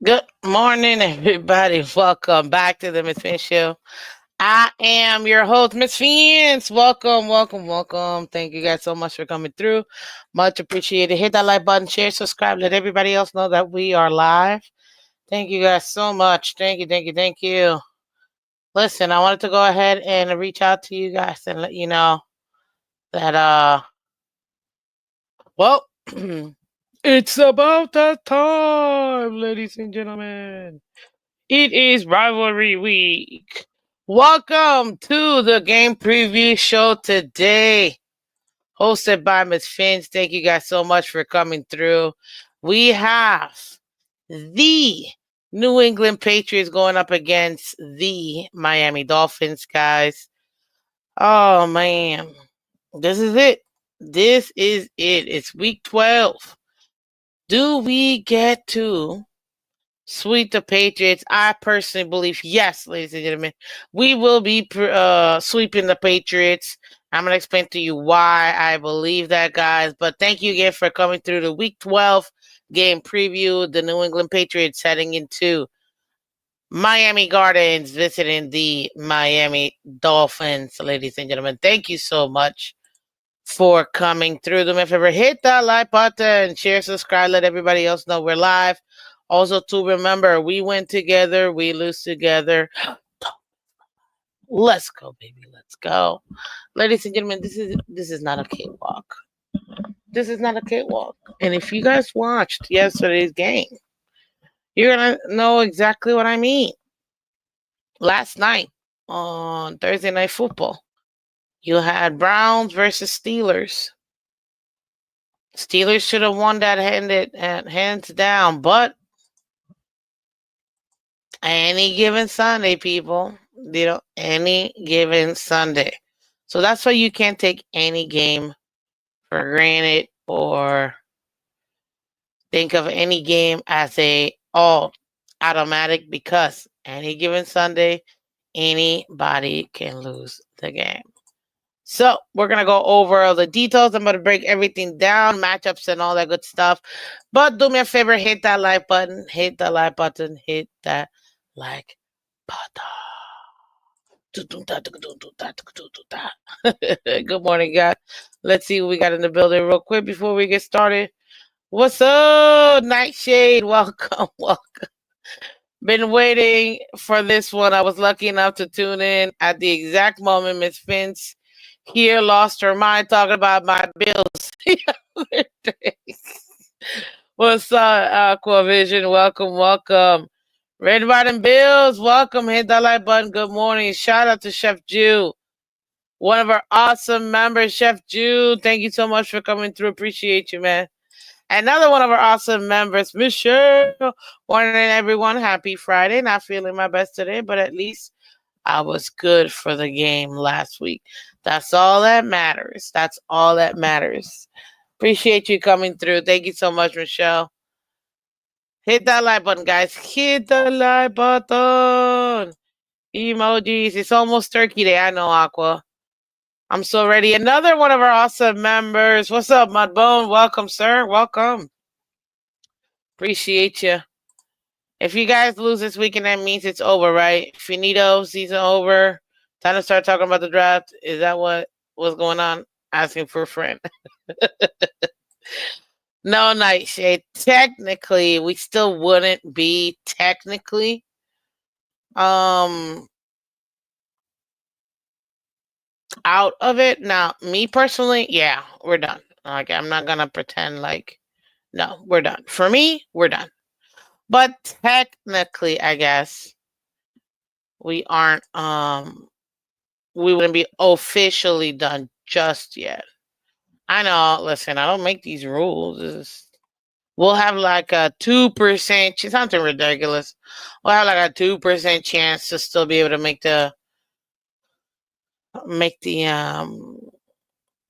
Good morning, everybody. Welcome back to the Miss Fin Show. I am your host, Miss Fins. Welcome, welcome, welcome. Thank you guys so much for coming through. Much appreciated. Hit that like button, share, subscribe. Let everybody else know that we are live. Thank you guys so much. Thank you, thank you, thank you. Listen, I wanted to go ahead and reach out to you guys and let you know that well, it's about that time, ladies and gentlemen. It is rivalry week. Welcome to the game preview show today, hosted by Miss Phins. Thank you guys so much for coming through. We have the New England Patriots going up against the Miami Dolphins, guys. Oh man, this is it. This is it. It's week 12. Do we get to sweep the Patriots? I personally believe yes, ladies and gentlemen. We will be sweeping the Patriots. I'm going to explain to you why I believe that, guys. But thank you again for coming through the Week 12 game preview. The New England Patriots heading into Miami Gardens, visiting the Miami Dolphins, ladies and gentlemen. Thank you so much for coming through. Do me a favor, hit that like button, share, subscribe, let everybody else know we're live. Also, to remember, we win together, we lose together. Let's go, baby. Let's go. Ladies and gentlemen, this is not a cakewalk. This is not a cakewalk. And if you guys watched yesterday's game, you're gonna know exactly what I mean. Last night on Thursday Night Football, you had Browns versus Steelers. Steelers should have won that hands down, but any given Sunday, people, any given Sunday. So that's why you can't take any game for granted or think of any game as automatic, because any given Sunday, anybody can lose the game. So we're going to go over the details. I'm going to break everything down, matchups and all that good stuff. But do me a favor, hit that like button, hit that like button, hit that like button. Good morning, guys. Let's see what we got in the building real quick before we get started. What's up, Nightshade? Welcome, welcome. Been waiting for this one. I was lucky enough to tune in at the exact moment Miss Phins here lost her mind talking about my bills the other day. What's up, Aquavision? Welcome, welcome. Red Bottom Bills, welcome. Hit that like button. Good morning. Shout out to Chef Jew, one of our awesome members. Chef Jew, thank you so much for coming through. Appreciate you, man. Another one of our awesome members, Michelle. Morning, everyone. Happy Friday. Not feeling my best today, but at least I was good for the game last week. That's all that matters. That's all that matters. Appreciate you coming through. Thank you so much, Michelle. Hit that like button, guys. Hit the like button. Emojis. It's almost Turkey Day. I know, Aqua. I'm so ready. Another one of our awesome members. What's up, Mudbone? Welcome, sir. Welcome. Appreciate you. If you guys lose this weekend, that means it's over, right? Finito, season over. Time to start talking about the draft. Is that what was going on? Asking for a friend. No, Nightshade. Technically, we still wouldn't be technically out of it. Now, me personally, yeah, we're done. Like, I'm not gonna pretend like, no, we're done. For me, we're done. But technically, I guess we aren't we wouldn't be officially done just yet. I know, listen, I don't make these rules. We'll have like a 2%, something ridiculous. We'll have like a 2% chance to still be able to make the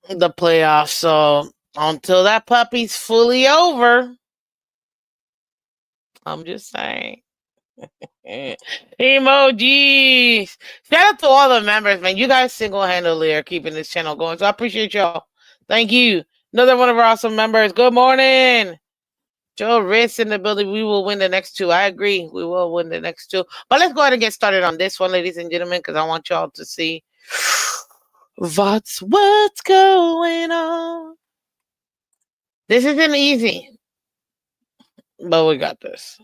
playoffs. So until that puppy's fully over, I'm just saying. Emojis. Shout out to all the members, man. You guys single-handedly are keeping this channel going. So I appreciate y'all. Thank you. Another one of our awesome members. Good morning. Joe Riss in the building. We will win the next two. I agree. We will win the next two. But let's go ahead and get started on this one, ladies and gentlemen, because I want y'all to see what's going on. This isn't easy, but we got this.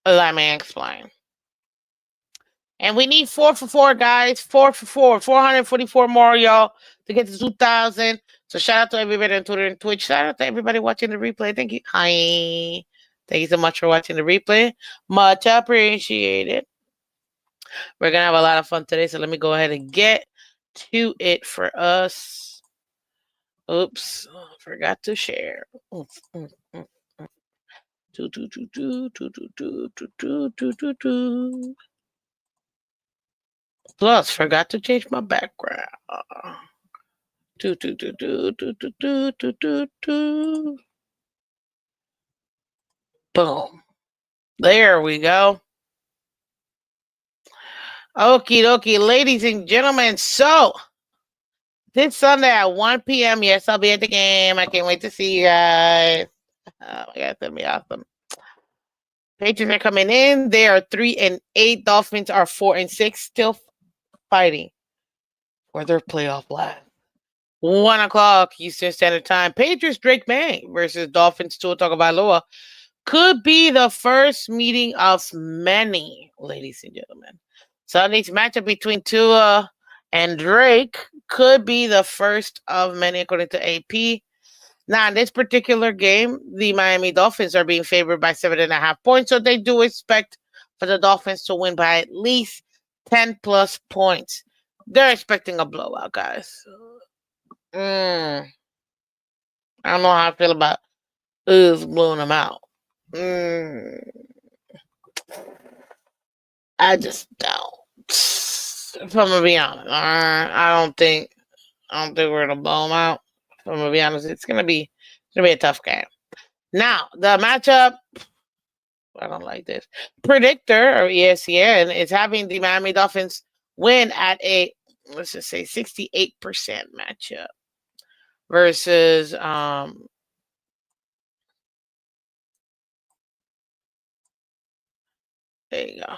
Let me explain. And we need 4 for 4, guys. 4 for 4. 444 more, y'all, to get to 2,000. So shout out to everybody on Twitter and Twitch. Shout out to everybody watching the replay. Thank you. Hi. Thank you so much for watching the replay. Much appreciated. We're going to have a lot of fun today. So let me go ahead and get to it for us. Oops. Forgot to share. Plus, forgot to change my background. Boom. There we go. Okie dokie, ladies and gentlemen. So, this Sunday at 1 p.m., yes, I'll be at the game. I can't wait to see you guys. Oh my God, it's going to be awesome. Patriots are coming in. They are 3-8. Dolphins are 4-6. Still fighting for their playoff last. 1 o'clock Eastern Standard Time. Patriots Drake May versus Dolphins Tua Tagovailoa could be the first meeting of many, ladies and gentlemen. Sunday's matchup between Tua and Drake could be the first of many, according to AP. Now, in this particular game, the Miami Dolphins are being favored by 7.5 points, so they do expect for the Dolphins to win by at least 10 plus points. They're expecting a blowout, guys. I don't know how I feel about us blowing them out. I just don't. If I'm gonna be honest, I don't think we're gonna blow them out. If I'm gonna be honest, it's gonna be a tough game. Now the matchup, I don't like this. Predictor or ESPN is having the Miami Dolphins win at a, let's just say, 68% matchup versus there you go.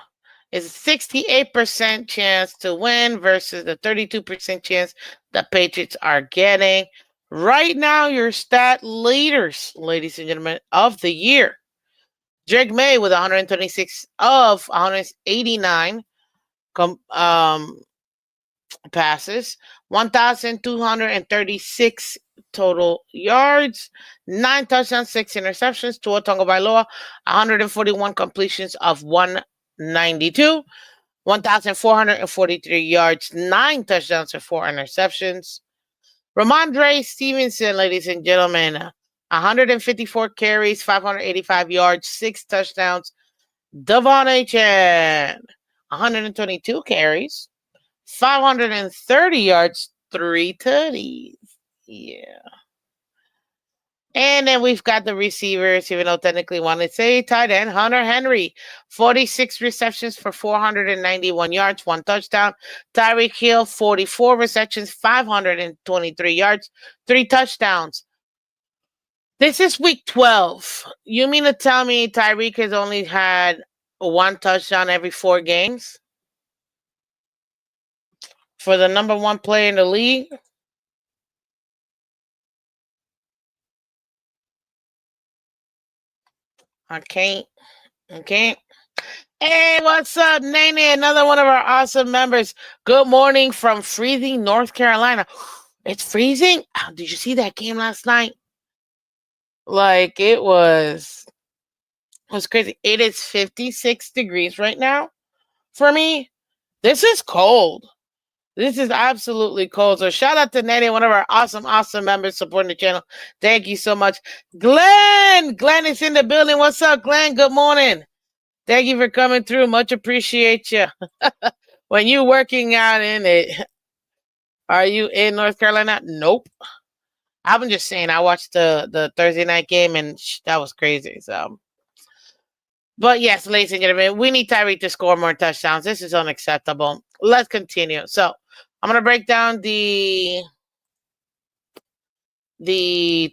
It's a 68% chance to win versus the 32% chance the Patriots are getting. Right now, your stat leaders, ladies and gentlemen, of the year. Drake May with 126 of 189 passes, 1,236 total yards, 9 touchdowns, 6 interceptions. Tua Tagovailoa, 141 completions of 192, 1,443 yards, 9 touchdowns, and 4 interceptions. Ramondre Stevenson, ladies and gentlemen, 154 carries, 585 yards, 6 touchdowns. Devon Achane, 122 carries, 530 yards, 3 tutties. Yeah. And then we've got the receivers, even though technically one is a tight end. Hunter Henry, 46 receptions for 491 yards, 1 touchdown. Tyreek Hill, 44 receptions, 523 yards, 3 touchdowns. This is week 12. You mean to tell me Tyreek has only had 1 touchdown every 4 games? For the number 1 player in the league? I can't. Hey, what's up, Nene? Another one of our awesome members. Good morning from freezing North Carolina. It's freezing? Did you see that game last night? Like, it was crazy. It is 56 degrees right now for me. This is cold. This is absolutely cold. So shout out to Nene, one of our awesome members supporting the channel. Thank you so much. Glenn is in the building. What's up, Glenn? Good morning. Thank you for coming through. Much appreciate you. When you working out in it, are you in North Carolina? Nope. I'm just saying, I watched the Thursday night game and that was crazy. So, but yes, ladies and gentlemen, we need Tyreek to score more touchdowns. This is unacceptable. Let's continue. So, I'm gonna break down the the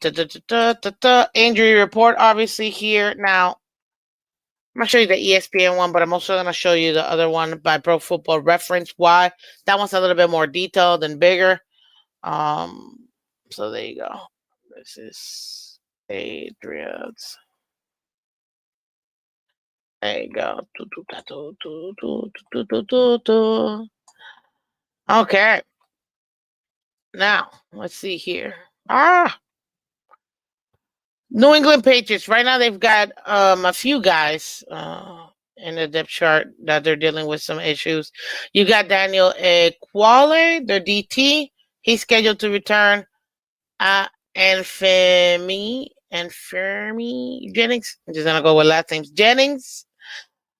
injury report, obviously, here. Now, I'm going to show you the ESPN one, but I'm also going to show you the other one by Pro Football Reference. Why? That one's a little bit more detailed and bigger. Um, so there you go. This is Patriots. There you go. Okay. Now, let's see here. New England Patriots. Right now, they've got a few guys in the depth chart that they're dealing with some issues. You got Daniel Equale, their DT. He's scheduled to return. And Fermi Jennings. I'm just gonna go with last names. Jennings.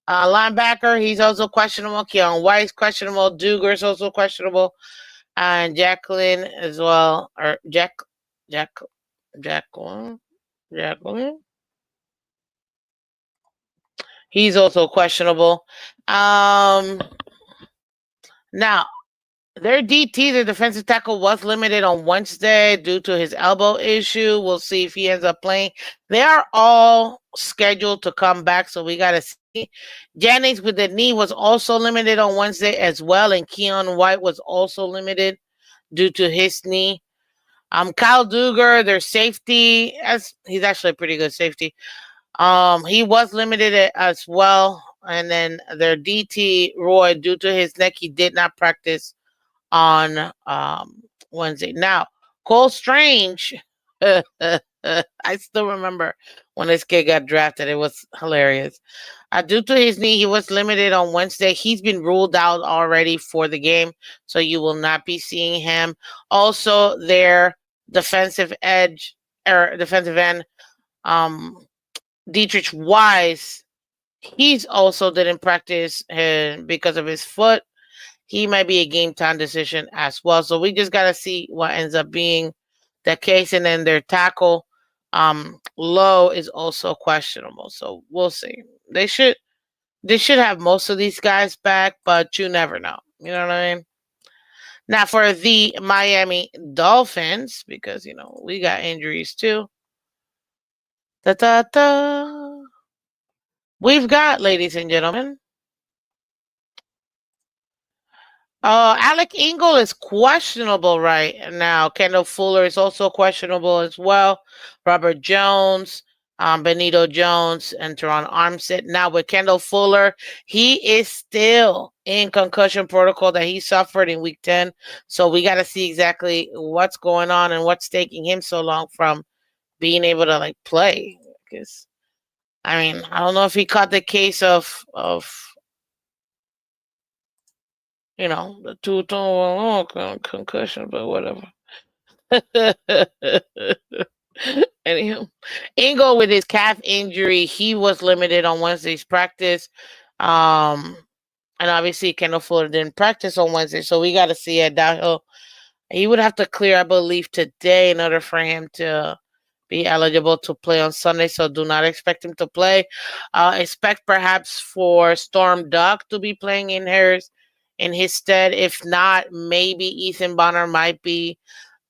Linebacker, he's also questionable. Keon White's questionable. Duger's also questionable. And Jacqueline as well. Or Jacqueline. He's also questionable. Now, their DT, the defensive tackle, was limited on Wednesday due to his elbow issue. We'll see if he ends up playing. They are all scheduled to come back, so we got to see. Jennings with the knee was also limited on Wednesday as well, and Keon White was also limited due to his knee. Kyle Duger, their safety, he's actually a pretty good safety. He was limited as well, and then their DT Roy, due to his neck, he did not practice on Wednesday. Now, Cole Strange, I still remember when this kid got drafted. It was hilarious. Due to his knee, he was limited on Wednesday. He's been ruled out already for the game, so you will not be seeing him. Also, their defensive end, Dietrich Wise, he's also didn't practice because of his foot. He might be a game time decision as well. So we just got to see what ends up being the case. And then their tackle, Lowe, is also questionable. So we'll see. They should have most of these guys back, but you never know. You know what I mean? Now for the Miami Dolphins, because we got injuries too. We've got, ladies and gentlemen, Alec Ingle is questionable right now. Kendall Fuller is also questionable as well. Robert Jones, Benito Jones, and Teron Armstead. Now with Kendall Fuller, he is still in concussion protocol that he suffered in Week 10. So we got to see exactly what's going on and what's taking him so long from being able to play. Because I don't know if he caught the case of the two-tone concussion, but whatever. Anyhow, Ingle with his calf injury, he was limited on Wednesday's practice. And obviously Kendall Fuller didn't practice on Wednesday, so we got to see it downhill. He would have to clear, I believe, today in order for him to be eligible to play on Sunday, so do not expect him to play. Expect perhaps for Storm Duck to be playing in his stead. If not, maybe Ethan Bonner might be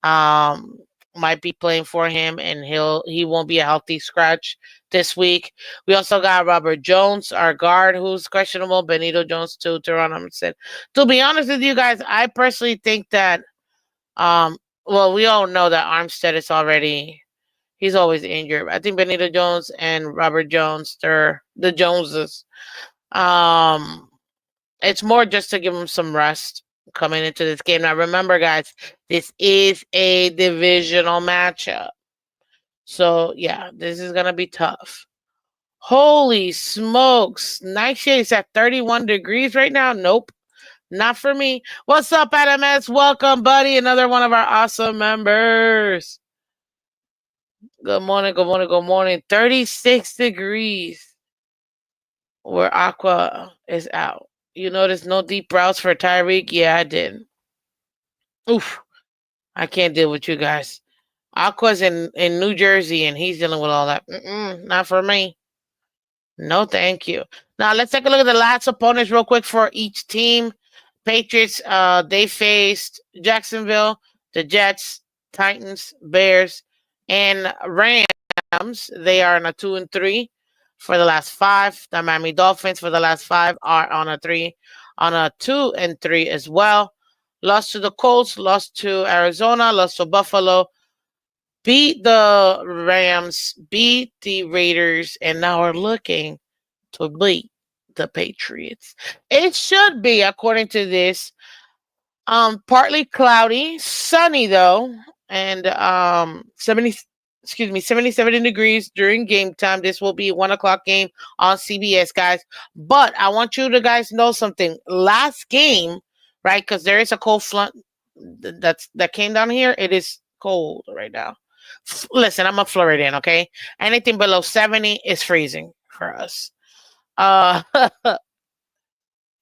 playing for him, and he won't be a healthy scratch this week. We also got Robert Jones, our guard, who's questionable. Benito Jones too. Teron Armstead. To be honest with you guys, I personally think that we all know that Armstead is already. He's always injured. I think Benito Jones and Robert Jones, they're the Joneses. It's more just to give them some rest coming into this game. Now, remember, guys, this is a divisional matchup. So, yeah, this is going to be tough. Holy smokes. Nightshade is at 31 degrees right now. Nope. Not for me. What's up, Adam S? Welcome, buddy. Another one of our awesome members. Good morning, good morning, good morning. 36 degrees where Aqua is out. You notice no deep routes for Tyreek? Yeah, I did. Oof. I can't deal with you guys. Aqua's in New Jersey and he's dealing with all that. Not for me. No, thank you. Now, let's take a look at the last opponents real quick for each team. Patriots, they faced Jacksonville, the Jets, Titans, Bears, And Rams, they are on a 2-3 for the last five. The Miami Dolphins for the last five are on a 2-3 as well. Lost to the Colts, lost to Arizona, lost to Buffalo, beat the Rams, beat the Raiders, and now are looking to beat the Patriots. It should be, according to this, partly cloudy, sunny though, and 77 degrees during game time. This will be 1 o'clock game on CBS, guys. But I want you to guys know something. Last game, right? Because there is a cold front that came down here. It is cold right now. Listen, I'm a Floridian, okay? Anything below 70 is freezing for us. Uh,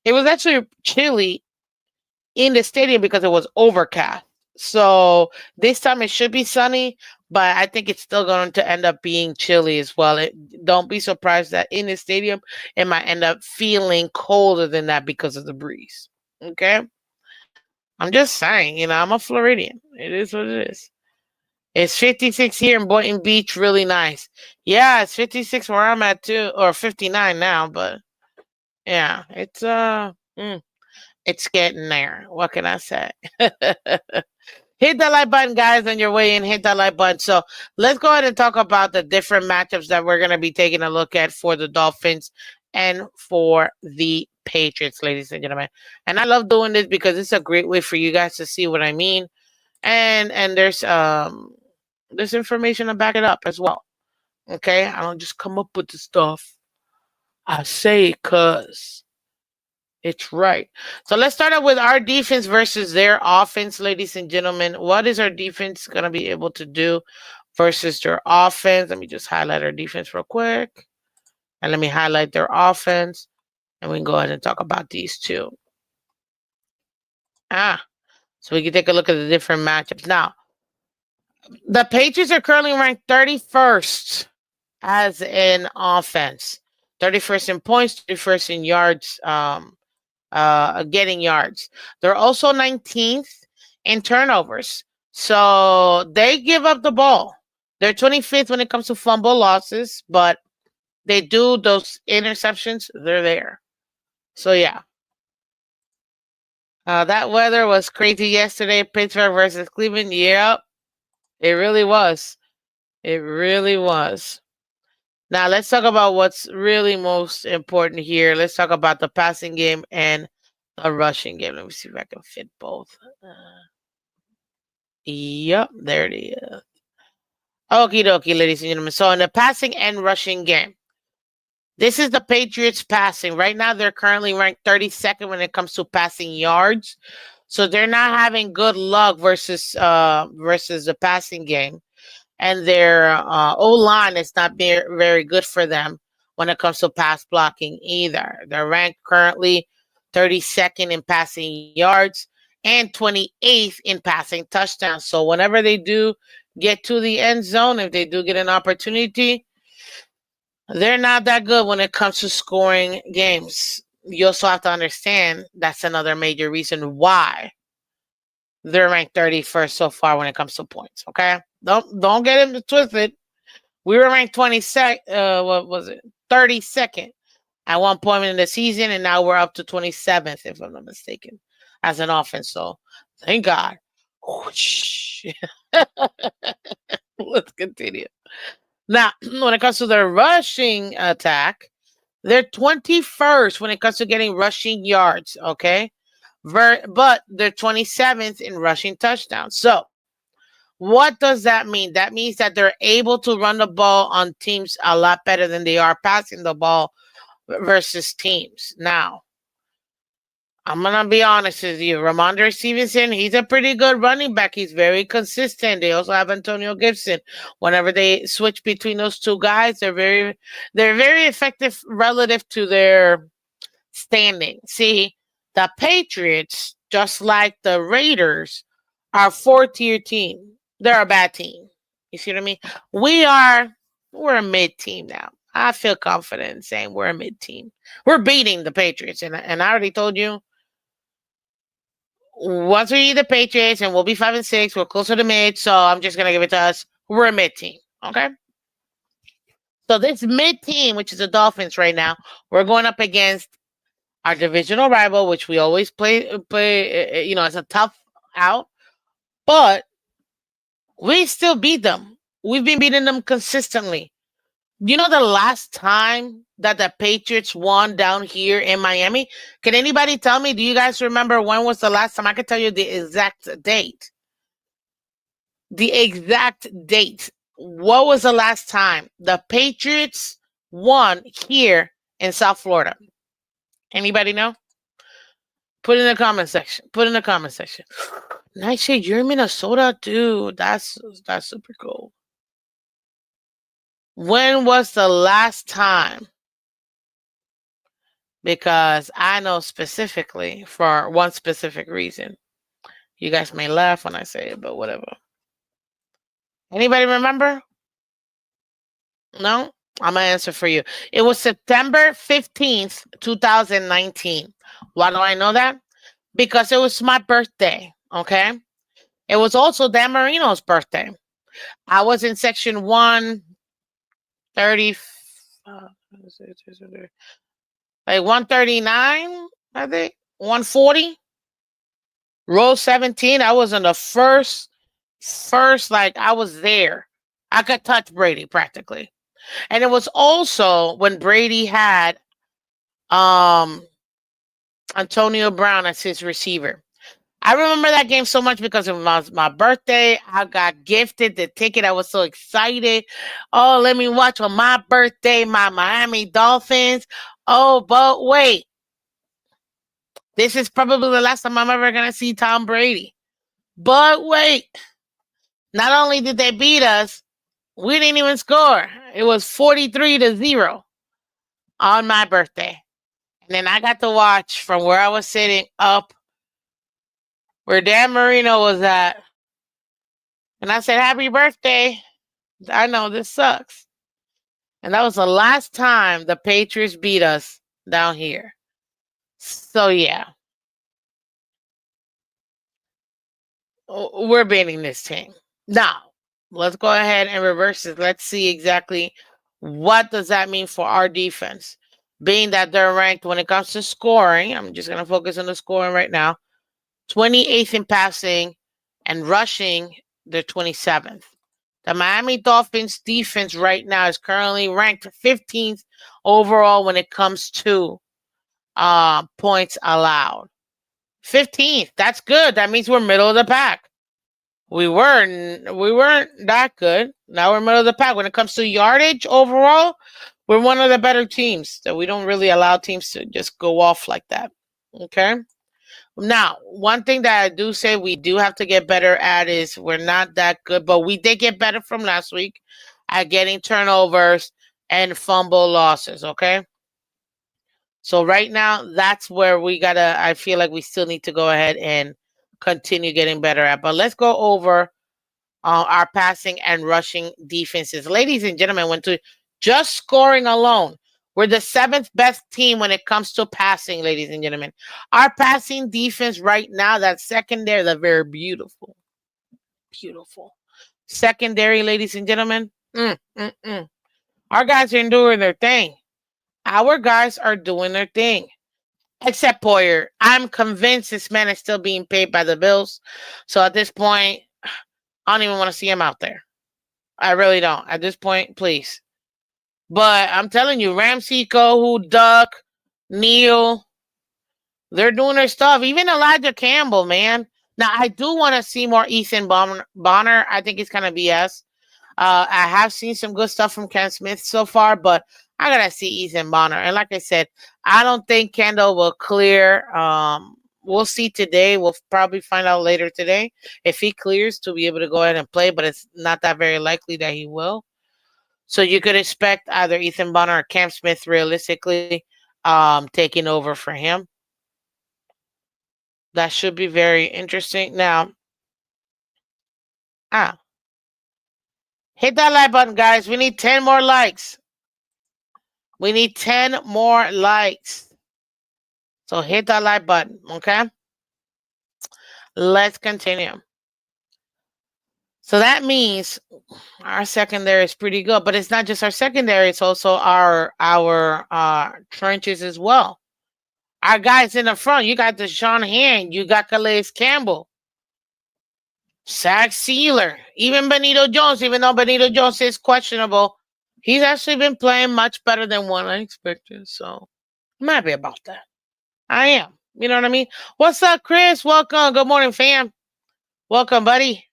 it was actually chilly in the stadium because it was overcast. So this time it should be sunny, but I think it's still going to end up being chilly as well. Don't be surprised that in the stadium it might end up feeling colder than that because of the breeze. Okay? I'm just saying, I'm a Floridian. It is what it is. It's 56 here in Boynton Beach, really nice. Yeah, it's 56 where I'm at too, or 59 now, but yeah, it's getting there. What can I say? Hit that like button, guys, on your way in. Hit that like button. So let's go ahead and talk about the different matchups that we're going to be taking a look at for the Dolphins and for the Patriots, ladies and gentlemen. And I love doing this because it's a great way for you guys to see what I mean. And there's information to back it up as well. Okay? I don't just come up with the stuff. I say it because it's right. So let's start out with our defense versus their offense, ladies and gentlemen. What is our defense going to be able to do versus their offense? Let me just highlight our defense real quick. And let me highlight their offense. And we can go ahead and talk about these two. So we can take a look at the different matchups. Now, the Patriots are currently ranked 31st as an offense. 31st in points, 31st in yards, getting yards. They're also 19th in turnovers. So they give up the ball. They're 25th when it comes to fumble losses, but they do those interceptions. They're there. So yeah. That weather was crazy yesterday. Pittsburgh versus Cleveland. Yep. It really was. It really was. Now let's talk about what's really most important here. Let's talk about the passing game and the rushing game. Let me see if I can fit both. Yep, there it is. Okie dokie, ladies and gentlemen. So in the passing and rushing game, this is the Patriots passing. Right now, they're currently ranked 32nd when it comes to passing yards. So they're not having good luck versus the passing game. And their O-line is not very good for them when it comes to pass blocking either. They're ranked currently 32nd in passing yards and 28th in passing touchdowns. So whenever they do get to the end zone, if they do get an opportunity, they're not that good when it comes to scoring games. You also have to understand that's another major reason why they're ranked 31st so far when it comes to points. Okay, don't get it twisted. We were ranked 22nd. What was it? 32nd at one point in the season, and now we're up to 27th, if I'm not mistaken, as an offense. So thank God. Let's continue. Now, when it comes to the rushing attack, they're 21st when it comes to getting rushing yards. Okay, but they're 27th in rushing touchdowns. So what does that mean? That means that they're able to run the ball on teams a lot better than they are passing the ball versus teams. Now, I'm going to be honest with you. Ramondre Stevenson, he's a pretty good running back. He's very consistent. They also have Antonio Gibson. Whenever they switch between those two guys, they're very effective relative to their standing. See, the Patriots, just like the Raiders, are a 4-tier team. They're a bad team. You see what I mean? We're a mid team now. I feel confident in saying we're a mid team. We're beating the Patriots, and I already told you. Once we beat the Patriots, and we'll be 5-6, we're closer to mid. So I'm just gonna give it to us. We're a mid team. Okay. So this mid team, which is the Dolphins right now, we're going up against our divisional rival, which we always play. It's a tough out, but we still beat them. We've been beating them consistently. You know the last time that the Patriots won down here in Miami? Can anybody tell me? Do you guys remember when was the last time? I can tell you the exact date. The exact date. What was the last time the Patriots won here in South Florida? Anybody know? Put in the comment section. Put in the comment section. Nightshade, you're in Minnesota, dude. That's super cool. When was the last time? Because I know specifically for one specific reason. You guys may laugh when I say it, but whatever. Anybody remember? No? I'm going to answer for you. It was September 15th, 2019. Why do I know that? Because it was my birthday, okay? It was also Dan Marino's birthday. I was in section 130, like 139, I think, 140. Row 17, I was in the first, like, I was there. I could touch Brady practically. And it was also when Brady had Antonio Brown as his receiver. I remember that game so much because it was my birthday. I got gifted the ticket. I was so excited. Oh, let me watch on my birthday, my Miami Dolphins. Oh, but wait. This is probably the last time I'm ever going to see Tom Brady. But wait. Not only did they beat us, we didn't even score. It was 43-0 on my birthday. And then I got to watch from where I was sitting up where Dan Marino was at. And I said, happy birthday. I know this sucks. And that was the last time the Patriots beat us down here. So, yeah. We're beating this team. Now, let's go ahead and reverse it. Let's see exactly what does that mean for our defense. Being that they're ranked when it comes to scoring, I'm just going to focus on the scoring right now. 28th in passing and rushing, they're 27th. The Miami Dolphins defense right now is currently ranked 15th overall when it comes to points allowed. 15th. That's good. That means we're middle of the pack. We weren't that good. Now we're middle of the pack. When it comes to yardage overall, we're one of the better teams. So we don't really allow teams to just go off like that. Okay. Now, one thing that I do say we do have to get better at is we're not that good, but we did get better from last week at getting turnovers and fumble losses, okay? So right now, that's where I feel like we still need to go ahead and continue getting better at. But let's go over our passing and rushing defenses. Ladies and gentlemen, when to just scoring alone, we're the 7th best team when it comes to passing, ladies and gentlemen. Our passing defense right now, that secondary, they're very beautiful. Beautiful. Secondary, ladies and gentlemen. Our guys are doing their thing. Our guys are doing their thing. Except Poyer. I'm convinced this man is still being paid by the Bills. So at this point, I don't even want to see him out there. I really don't. At this point, please. But I'm telling you, Ramsey, Kohu, Duck, Neal, they're doing their stuff. Even Elijah Campbell, man. Now, I do want to see more Ethan Bonner. I think it's kind of BS. I have seen some good stuff from Ken Smith so far, but I got to see Ethan Bonner. And like I said, I don't think Kendall will clear. We'll see today. We'll probably find out later today if he clears to be able to go ahead and play, but it's not that very likely that he will. So you could expect either Ethan Bonner or Cam Smith realistically taking over for him. That should be very interesting. Now, hit that like button, guys. We need 10 more likes. We need 10 more likes. So hit that like button, okay? Let's continue. So that means our secondary is pretty good, but it's not just our secondary; it's also our trenches as well. Our guys in the front, you got Deshaun Hand, you got Calais Campbell, Zach Sealer, even Benito Jones. Even though Benito Jones is questionable, he's actually been playing much better than what I expected. So I'm happy about that. I am. You know what I mean? What's up, Chris? Welcome. Good morning, fam. Welcome, buddy.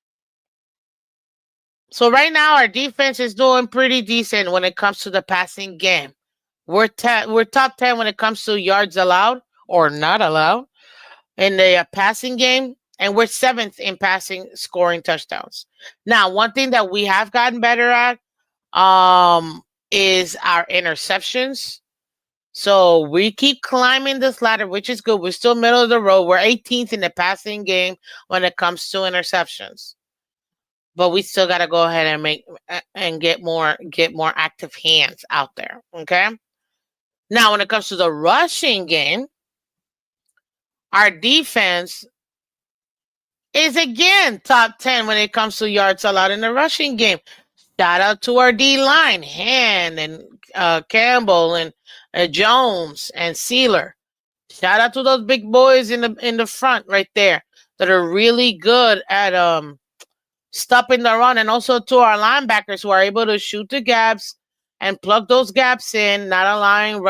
So right now our defense is doing pretty decent when it comes to the passing game. We're top 10 when it comes to yards allowed or not allowed in the passing game, and we're seventh in passing scoring touchdowns. Now, one thing that we have gotten better at is our interceptions. So we keep climbing this ladder, which is good. We're still middle of the road. We're 18th in the passing game when it comes to interceptions, but we still got to go ahead and make and get more active hands out there. Okay. Now, when it comes to the rushing game, our defense is again top 10 when it comes to yards allowed in the rushing game. Shout out to our D line, Hand and Campbell and Jones and Sealer. Shout out to those big boys in the front right there that are really good at stopping the run, and also to our linebackers who are able to shoot the gaps and plug those gaps in, not allowing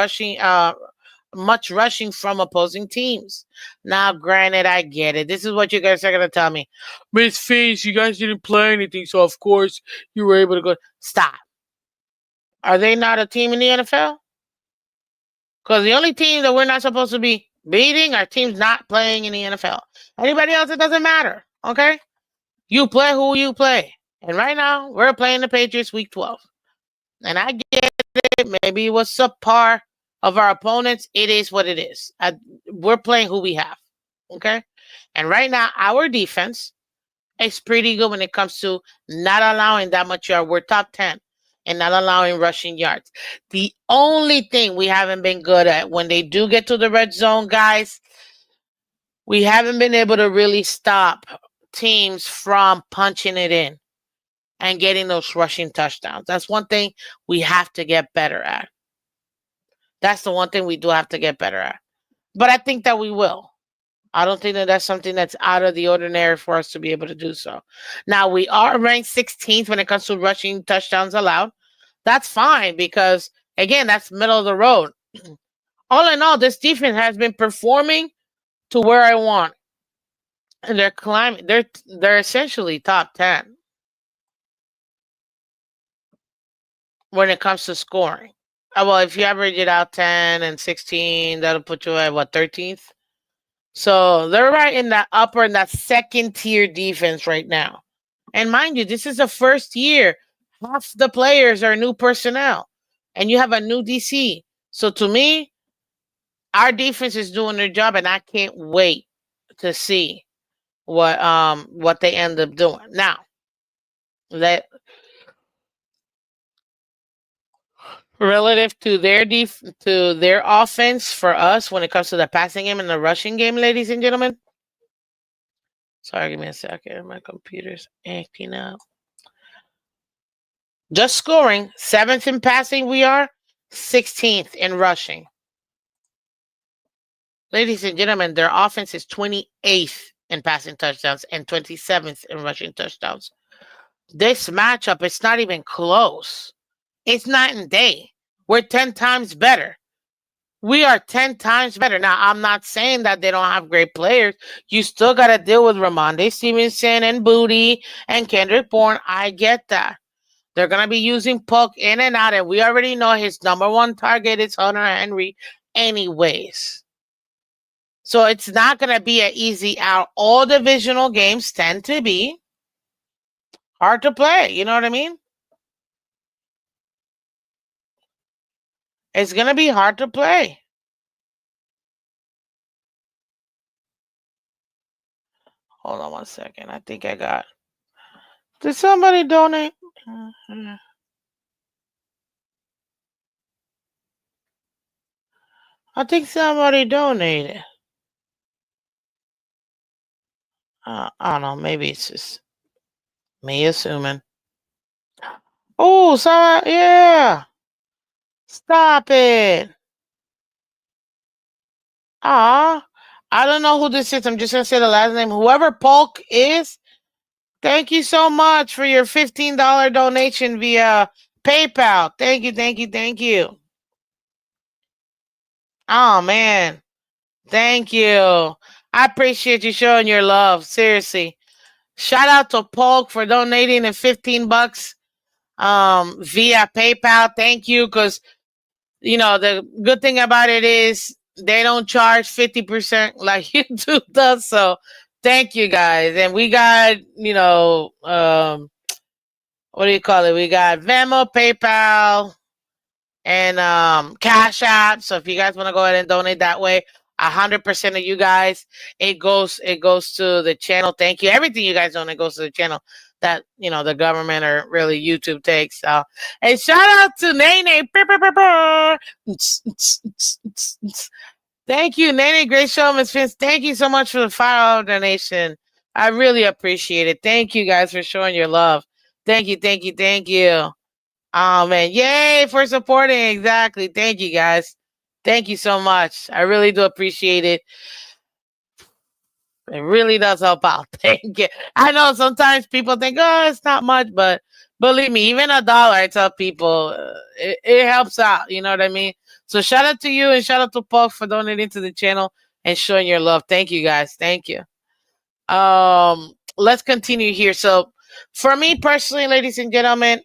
much rushing from opposing teams. Now, granted, I get it. This is what you guys are gonna tell me, Miss Phins. You guys didn't play anything, so of course you were able to go. Stop. Are they not a team in the NFL? Because the only team that we're not supposed to be beating are teams not playing in the NFL. Anybody else, it doesn't matter. Okay, you play who you play. And right now, we're playing the Patriots week 12. And I get it. Maybe it was subpar of our opponents. It is what it is. We're playing who we have. Okay? And right now, our defense is pretty good when it comes to not allowing that much yard. We're top 10 and not allowing rushing yards. The only thing we haven't been good at when they do get to the red zone, guys, we haven't been able to really stop teams from punching it in and getting those rushing touchdowns. That's one thing we have to get better at. That's the one thing we do have to get better at. But I think that we will. I don't think that that's something that's out of the ordinary for us to be able to do so. Now, we are ranked 16th when it comes to rushing touchdowns allowed. That's fine because, again, that's middle of the road. All in all, this defense has been performing to where I want. And they're climbing. They're essentially top 10 when it comes to scoring. Well, if you average it out 10 and 16, that'll put you at what, 13th? So they're right in that upper, in that second tier defense right now. And mind you, this is the first year. Half the players are new personnel, and you have a new DC. So to me, our defense is doing their job, and I can't wait to see what they end up doing. Now, let relative to their offense for us when it comes to the passing game and the rushing game, ladies and gentlemen. Sorry, give me a second. My computer's acting up. Just scoring, seventh in passing we are, 16th in rushing. Ladies and gentlemen, their offense is 28th in passing touchdowns and 27th in rushing touchdowns. This matchup, it's not even close. It's night and day. We're 10 times better. We are 10 times better. Now, I'm not saying that they don't have great players. You still got to deal with Ramondre Stevenson and Booty and Kendrick Bourne. I get that. They're going to be using Puck in and out, and we already know his number one target is Hunter Henry anyways. So it's not going to be an easy out. All divisional games tend to be hard to play. You know what I mean? It's going to be hard to play. Hold on one second. I think I got. Did somebody donate? I think somebody donated. I don't know. Maybe it's just. Me assuming. Oh, sorry. Yeah. Stop it. Ah. I don't know who this is. I'm just going to say the last name. Whoever Polk is, thank you so much for your $15 donation via PayPal. Thank you, thank you, thank you. Oh, man. Thank you. I appreciate you showing your love. Seriously. Shout out to Polk for donating the 15 bucks via PayPal. Thank you, because the good thing about it is they don't charge 50% like YouTube does. So thank you guys. And we got, what do you call it? We got Venmo, PayPal, and Cash App. So if you guys want to go ahead and donate that way, 100% of you guys, it goes to the channel. Thank you. Everything you guys donate goes to the channel that the government or really YouTube takes. So, and shout out to Nene. Thank you, Nene. Great show, Miss Phins. Thank you so much for the $5 donation. I really appreciate it. Thank you guys for showing your love. Thank you, thank you, thank you. Oh man, yay for supporting. Exactly. Thank you guys. Thank you so much. I really do appreciate it. It really does help out. Thank you. I know sometimes people think, oh, it's not much, but believe me, even a dollar, I tell people, it helps out. You know what I mean? So shout out to you and shout out to Paul for donating to the channel and showing your love. Thank you guys. Thank you. Let's continue here. So for me personally, ladies and gentlemen,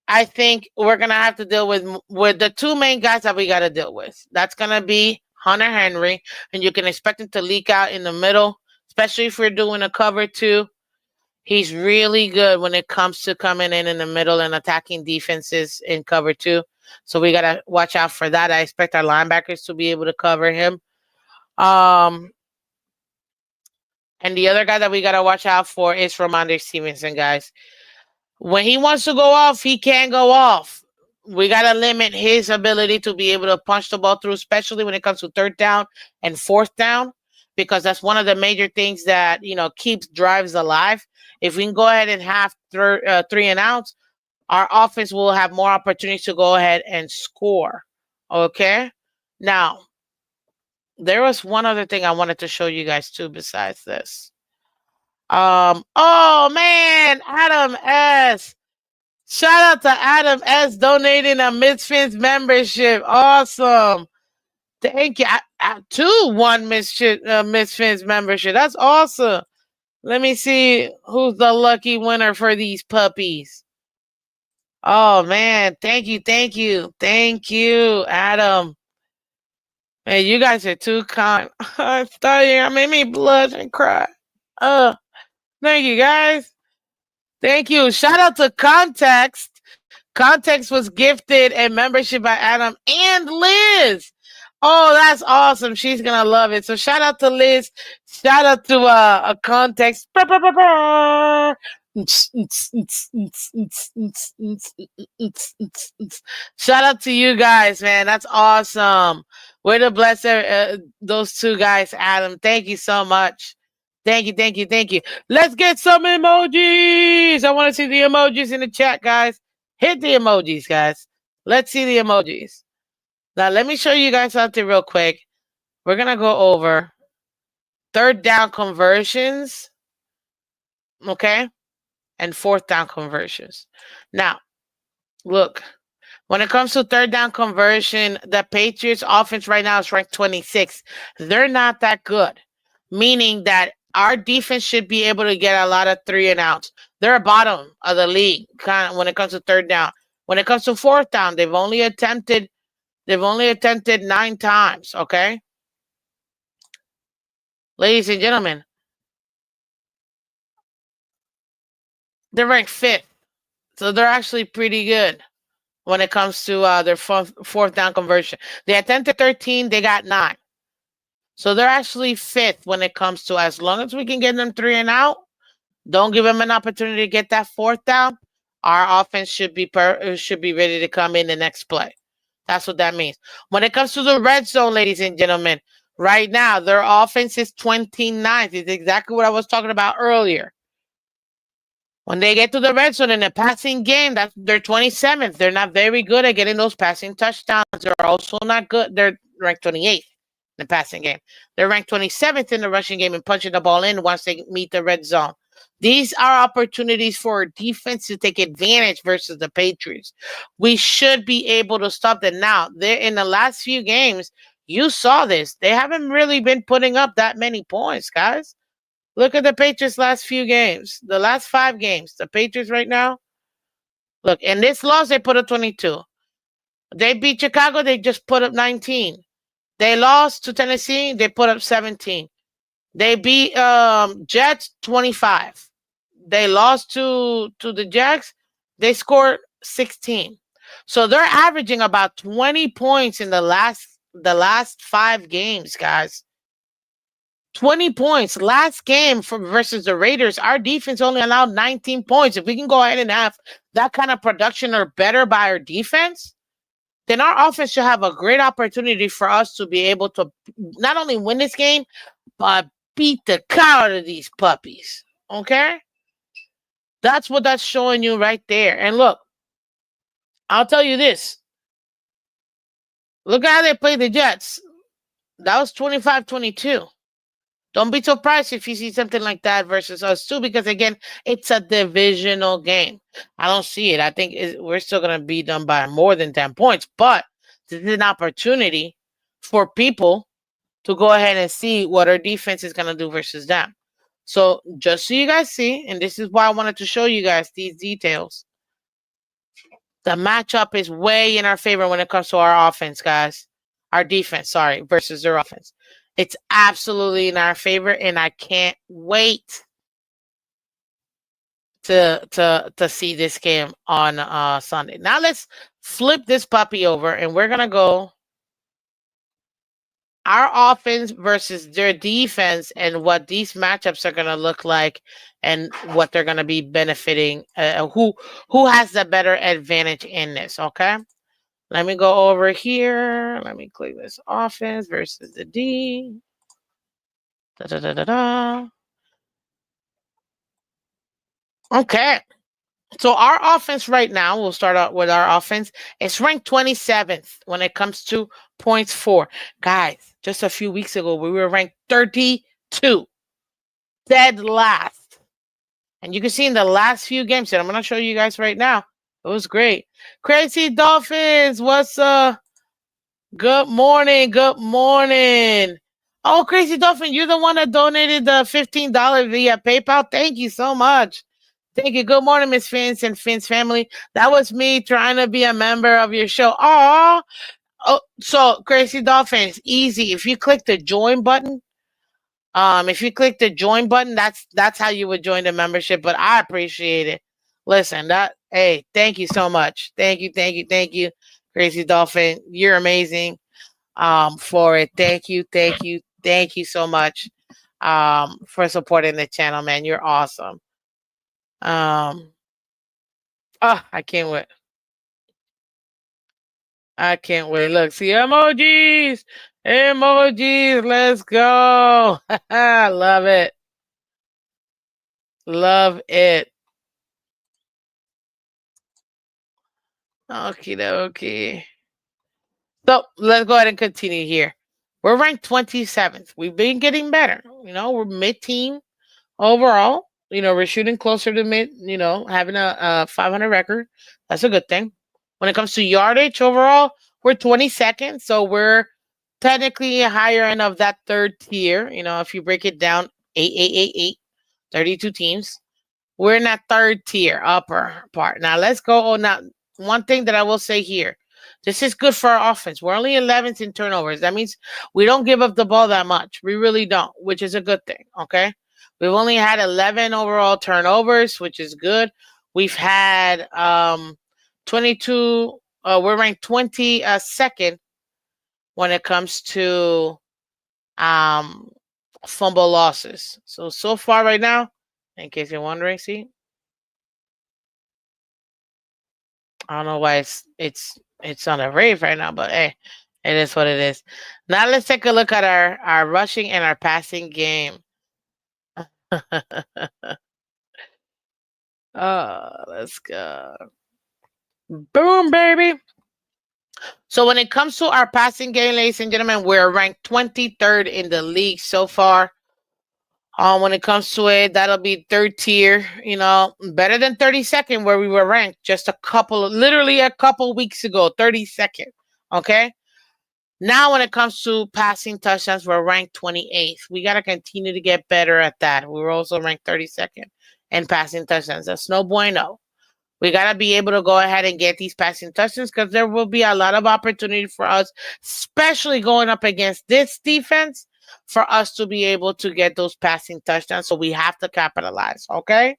I think we're gonna have to deal with the two main guys that we gotta deal with. That's gonna be Hunter Henry, and you can expect him to leak out in the middle, especially if we're doing a cover two. He's really good when it comes to coming in the middle and attacking defenses in cover two. So we gotta watch out for that. I expect our linebackers to be able to cover him. Um, and the other guy that we gotta watch out for is Ramondre Stevenson, guys. When he wants to go off, he can go off. We got to limit his ability to be able to punch the ball through, especially when it comes to third down and fourth down, because that's one of the major things that, keeps drives alive. If we can go ahead and have three and outs, our offense will have more opportunities to go ahead and score. Okay? Now, there was one other thing I wanted to show you guys too besides this. Oh man, Adam S. Shout out to Adam S. donating a Miss Phins membership. Awesome. Thank you. I too won Miss Phins membership. That's awesome. Let me see who's the lucky winner for these puppies. Oh man, thank you, thank you, thank you, Adam. Man, you guys are too kind. I made me blush and cry. Uh, Thank you guys. Thank you. Shout out to Context. Context was gifted a membership by Adam and Liz. Oh, that's awesome. She's gonna love it. So shout out to Liz. Shout out to a Context. Shout out to you guys, man. That's awesome. Way to bless those two guys, Adam. Thank you so much. Thank you, thank you, thank you. Let's get some emojis. I want to see the emojis in the chat, guys. Hit the emojis, guys. Let's see the emojis. Now, let me show you guys something real quick. We're going to go over third down conversions, okay, and fourth down conversions. Now, look, when it comes to third down conversion, the Patriots offense right now is ranked 26. They're not that good, meaning that our defense should be able to get a lot of three and outs. They're bottom of the league kind of when it comes to third down. When it comes to fourth down, they've only attempted 9 times, okay? Ladies and gentlemen, they're ranked 5th. So they're actually pretty good when it comes to their fourth down conversion. They attempted 13, they got 9. So they're actually 5th when it comes to, as long as we can get them 3 and out, don't give them an opportunity to get that fourth down, our offense should be ready to come in the next play. That's what that means. When it comes to the red zone, ladies and gentlemen, right now, their offense is 29th. It's exactly what I was talking about earlier. When they get to the red zone in a passing game, that's they're 27th. They're not very good at getting those passing touchdowns. They're also not good. They're ranked 28th in the passing game. They're ranked 27th in the rushing game and punching the ball in once they meet the red zone. These are opportunities for defense to take advantage versus the Patriots. We should be able to stop them. Now, they're in the last few games. You saw this. They haven't really been putting up that many points, guys. Look at the Patriots' last few games. The last 5 games. The Patriots right now. Look, in this loss, they put up 22. They beat Chicago, they just put up 19. They lost to Tennessee, they put up 17. They beat Jets 25. They lost to the Jags, they scored 16. So they're averaging about 20 points in the last 5 games, guys. 20 points. Last game for versus the Raiders, our defense only allowed 19 points. If we can go ahead and have that kind of production or better by our defense, then our offense should have a great opportunity for us to be able to not only win this game, but beat the cow out of these puppies. Okay? That's what that's showing you right there. And look, I'll tell you this. Look at how they played the Jets. That was 25-22. Don't be surprised if you see something like that versus us too, because again, it's a divisional game. I don't see it. I think we're still going to be done by more than 10 points, but this is an opportunity for people to go ahead and see what our defense is going to do versus them. So just so you guys see, and this is why I wanted to show you guys these details. The matchup is way in our favor when it comes to our offense, guys. Our defense, sorry, versus their offense. It's absolutely in our favor, and I can't wait to see this game on Sunday. Now let's flip this puppy over, and we're gonna go our offense versus their defense, and what these matchups are gonna look like, and what they're gonna be benefiting. Who has the better advantage in this? Okay. Let me go over here. Let me click this offense versus the D. Da, da, da, da, da. Okay. So our offense right now, we'll start out with our offense. It's ranked 27th when it comes to points for. Guys, just a few weeks ago, we were ranked 32. Dead last. And you can see in the last few games that I'm going to show you guys right now. It was great. Crazy Dolphins, what's good morning. Good morning. Oh, Crazy Dolphin, you're the one that donated the $15 via PayPal. Thank you so much. Thank you. Good morning, Miss Phins and Phins family. That was me trying to be a member of your show. Oh, so Crazy Dolphin, it's easy. If you click the join button, that's how you would join the membership. But I appreciate it. Listen, hey, thank you so much. Thank you, Crazy Dolphin. You're amazing. For it. Thank you so much. For supporting the channel, man. You're awesome. I can't wait. I can't wait. Look, see emojis. Emojis. Let's go. Love it. Love it. Okie dokie. So let's go ahead and continue here. We're ranked 27th. We've been getting better. We're mid-team overall. We're shooting closer to mid, having a 500 record. That's a good thing. When it comes to yardage overall, we're 22nd. So we're technically higher end of that third tier. If you break it down, 8, 32 teams. We're in that third tier, upper part. Now let's go. Oh, now one thing that I will say here. This is good for our offense. We're only 11th in turnovers. That means we don't give up the ball that much. We really don't, which is a good thing. Okay. We've only had 11 overall turnovers, which is good. We've had 22. We're ranked 22nd when it comes to fumble losses. So far right now, in case you're wondering, see, I don't know why it's on a rave right now, but hey, it is what it is. Now let's take a look at our rushing and our passing game. Let's go. Boom, baby. So when it comes to our passing game, ladies and gentlemen, we're ranked 23rd in the league so far. When it comes to it, that'll be third tier, better than 32nd where we were ranked just literally a couple weeks ago, 32nd. Okay. Now, when it comes to passing touchdowns, we're ranked 28th. We got to continue to get better at that. We were also ranked 32nd in passing touchdowns. That's no bueno. We got to be able to go ahead and get these passing touchdowns because there will be a lot of opportunity for us, especially going up against this defense, for us to be able to get those passing touchdowns. So we have to capitalize, okay?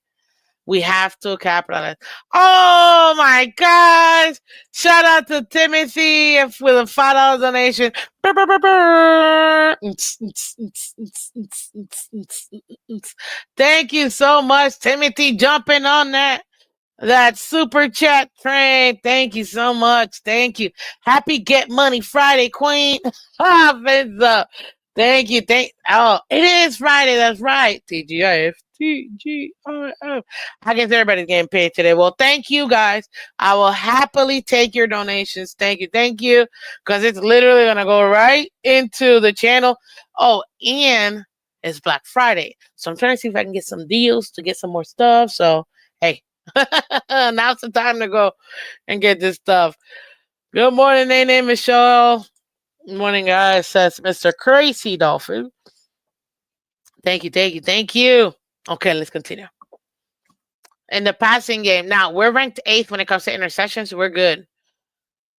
We have to capitalize. Oh my gosh! Shout out to Timothy with a $5 donation. Thank you so much, Timothy, jumping on that super chat train. Thank you so much. Thank you. Happy Get Money Friday, Queen. Phins up. Thank you. It is Friday. That's right. TGIF. TGIF. I guess everybody's getting paid today. Well, thank you guys. I will happily take your donations. Thank you. Thank you. Because it's literally going to go right into the channel. Oh, and it's Black Friday. So I'm trying to see if I can get some deals to get some more stuff. So, hey. Now's the time to go and get this stuff. Good morning, Nene Michelle. Good morning, guys. Says Mr. Crazy Dolphin. Thank you, thank you, thank you. Okay, let's continue. In the passing game, now we're ranked 8th when it comes to interceptions. We're good.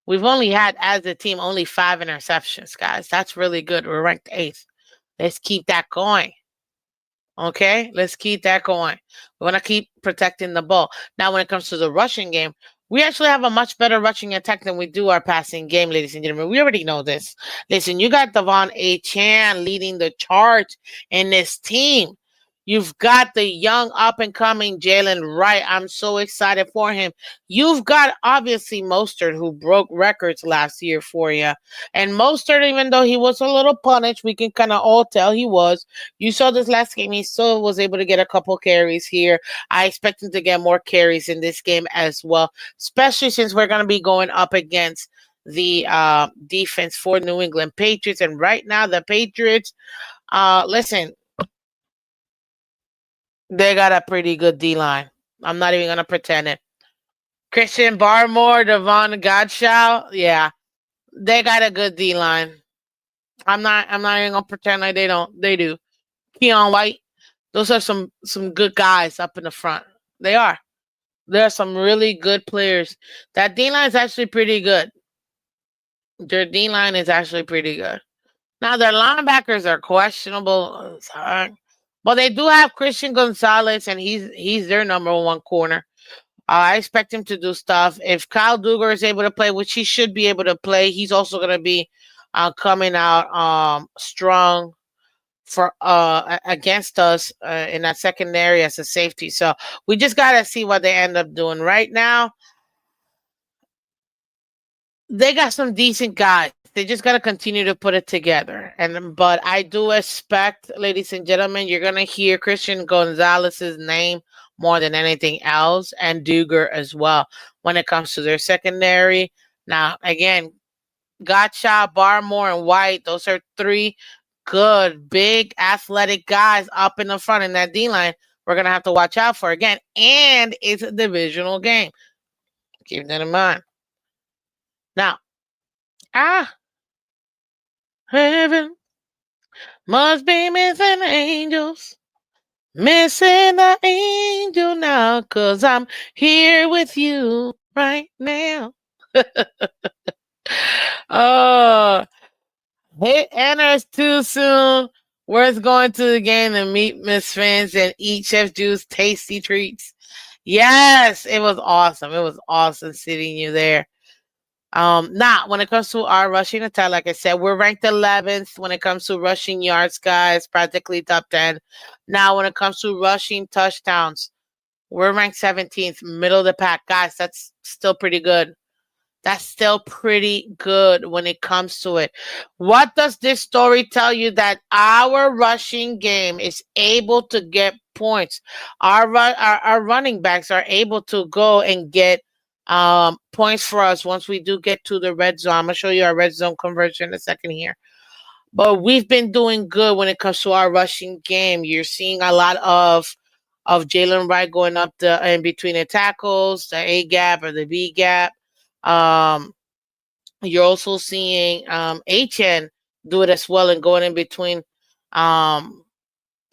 We've only had, as a team, only 5 interceptions, guys. That's really good. We're ranked 8th. Let's keep that going. Okay, let's keep that going. We want to keep protecting the ball. Now, when it comes to the rushing game, we actually have a much better rushing attack than we do our passing game, ladies and gentlemen. We already know this. Listen, you got Devon A. Chan leading the charge in this team. You've got the young up-and-coming Jalen Wright. I'm so excited for him. You've got, obviously, Mostert, who broke records last year for you. And Mostert, even though he was a little punished, we can kind of all tell he was. You saw this last game. He still was able to get a couple carries here. I expect him to get more carries in this game as well, especially since we're going to be going up against the defense for New England Patriots. And right now, the Patriots, listen, they got a pretty good D-line. I'm not even going to pretend it. Christian Barmore, Devon Godshaw, yeah, they got a good D-line. I'm not even going to pretend like they don't. They do. Keon White, those are some good guys up in the front. They are. There are some really good players. That D-line is actually pretty good. Their D-line is actually pretty good. Now, their linebackers are questionable. But they do have Christian Gonzalez, and he's their number one corner. I expect him to do stuff. If Kyle Duggar is able to play, which he should be able to play, he's also going to be coming out strong for against us in that secondary as a safety. So we just got to see what they end up doing. Right now, they got some decent guys. They just got to continue to put it together. But I do expect, ladies and gentlemen, you're going to hear Christian Gonzalez's name more than anything else, and Duggar as well when it comes to their secondary. Now, again, Gottschalk, Barmore, and White, those are 3 good, big, athletic guys up in the front in that D-line we're going to have to watch out for again. And it's a divisional game. Keep that in mind. Now, heaven must be missing angels. Missing an angel now, 'cause I'm here with you right now. Oh, hit enters too soon. Worth going to the game to meet Miss Phins and eat Chef Juice tasty treats. Yes, it was awesome. It was awesome seeing you there. Now, when it comes to our rushing attack, like I said, we're ranked 11th when it comes to rushing yards, guys, practically top 10. Now, when it comes to rushing touchdowns, we're ranked 17th, middle of the pack. Guys, that's still pretty good. That's still pretty good when it comes to it. What does this story tell you? That our rushing game is able to get points. Our running backs are able to go and get points for us once we do get to the red zone. I'm gonna show you our red zone conversion in a second here. But we've been doing good when it comes to our rushing game. You're seeing a lot of Jalen Wright going up the in between the tackles, the A gap or the B gap. Um, you're also seeing HN do it as well and going in between, um,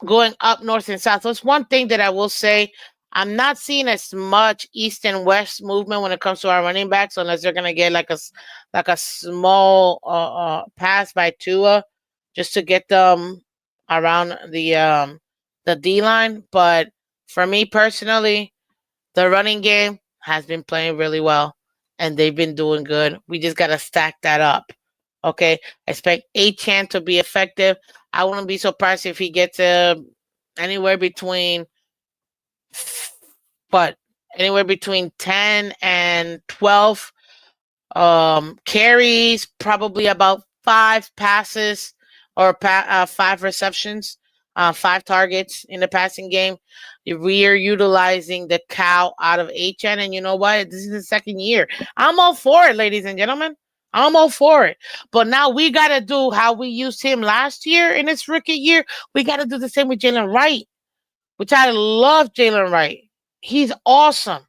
going up north and south. So it's one thing that I will say. I'm not seeing as much east and west movement when it comes to our running backs, unless they're gonna get like a small pass by Tua, just to get them around the D line. But for me personally, the running game has been playing really well, and they've been doing good. We just gotta stack that up. Okay, expect Achan to be effective. I wouldn't be surprised if he gets anywhere between what anywhere between 10 and 12 carries, probably about 5 passes or five receptions, 5 targets in the passing game. We are utilizing the cow out of HN, and you know what? This is the second year. I'm all for it, ladies and gentlemen. I'm all for it. But now we got to do how we used him last year in his rookie year. We got to do the same with Jalen Wright, which I love Jalen Wright. He's awesome.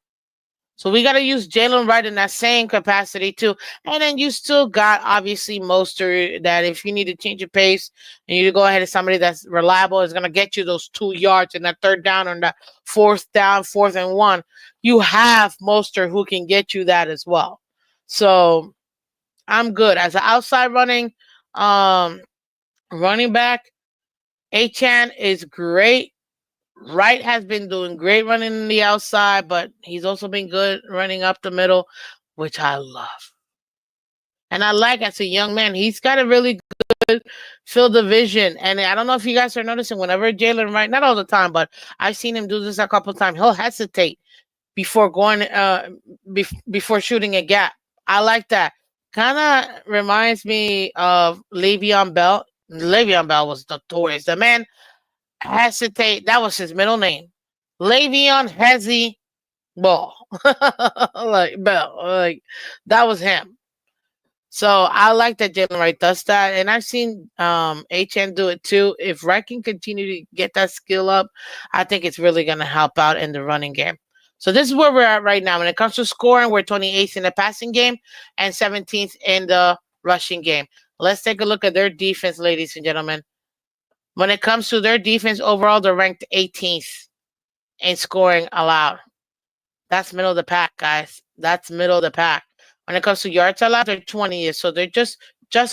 So we got to use Jalen Wright in that same capacity too. And then you still got obviously Mostert, that if you need to change your pace and you go ahead and somebody that's reliable is going to get you those 2 yards and that third down or that fourth down, 4th and 1. You have Mostert who can get you that as well. So I'm good as an outside um, running back. Achan is great. Wright has been doing great running in the outside, but he's also been good running up the middle, which I love. And I like as a young man, he's got a really good field of vision. And I don't know if you guys are noticing, whenever Jalen Wright, not all the time, but I've seen him do this a couple of times. He'll hesitate before going, before shooting a gap. I like that. Kind of reminds me of Le'Veon Bell. Le'Veon Bell was notorious. The man hesitate. That was his middle name. Le'Veon Hezi Ball. Like Bell. Like that was him. So I like that Jalen Wright does that. And I've seen HN do it too. If Wright can continue to get that skill up, I think it's really gonna help out in the running game. So this is where we're at right now. When it comes to scoring, we're 28th in the passing game and 17th in the rushing game. Let's take a look at their defense, ladies and gentlemen. When it comes to their defense overall, they're ranked 18th in scoring allowed. That's middle of the pack, guys. That's middle of the pack. When it comes to yards allowed, they're 20th, so they're just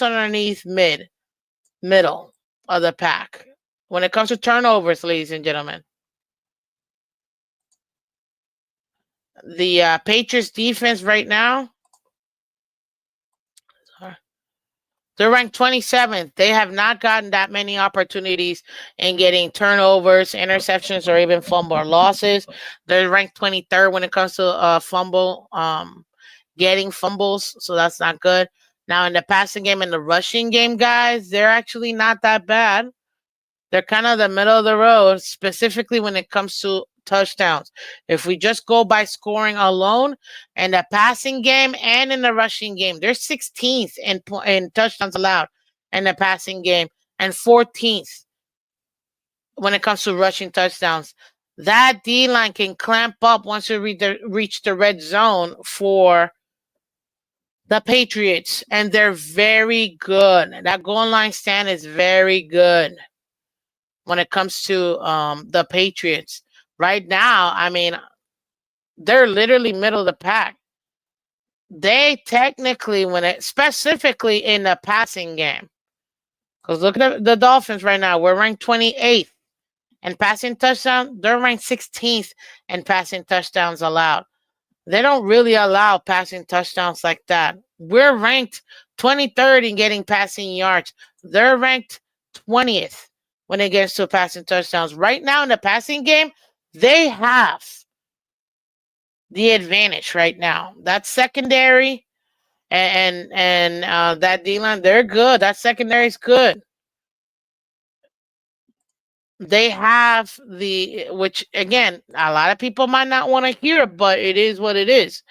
underneath middle of the pack. When it comes to turnovers, ladies and gentlemen, the Patriots defense right now, they're ranked 27th. They have not gotten that many opportunities in getting turnovers, interceptions, or even fumble losses. They're ranked 23rd when it comes to getting fumbles, so that's not good. Now, in the passing game and the rushing game, guys, they're actually not that bad. They're kind of the middle of the road, specifically when it comes to touchdowns. If we just go by scoring alone in the passing game and in the rushing game, they're 16th in touchdowns allowed in the passing game and 14th when it comes to rushing touchdowns. That D line can clamp up once we reach the red zone for the Patriots, and they're very good. That goal line stand is very good when it comes to the Patriots. Right now, I mean, they're literally middle of the pack. They technically, specifically in the passing game, because look at the Dolphins right now. We're ranked 28th in passing touchdown. They're ranked 16th in passing touchdowns allowed. They don't really allow passing touchdowns like that. We're ranked 23rd in getting passing yards. They're ranked 20th when it gets to passing touchdowns. Right now in the passing game, they have the advantage right now. That's secondary. and that D line, they're good. That secondary is good. They have which again, a lot of people might not want to hear, but it is what it is.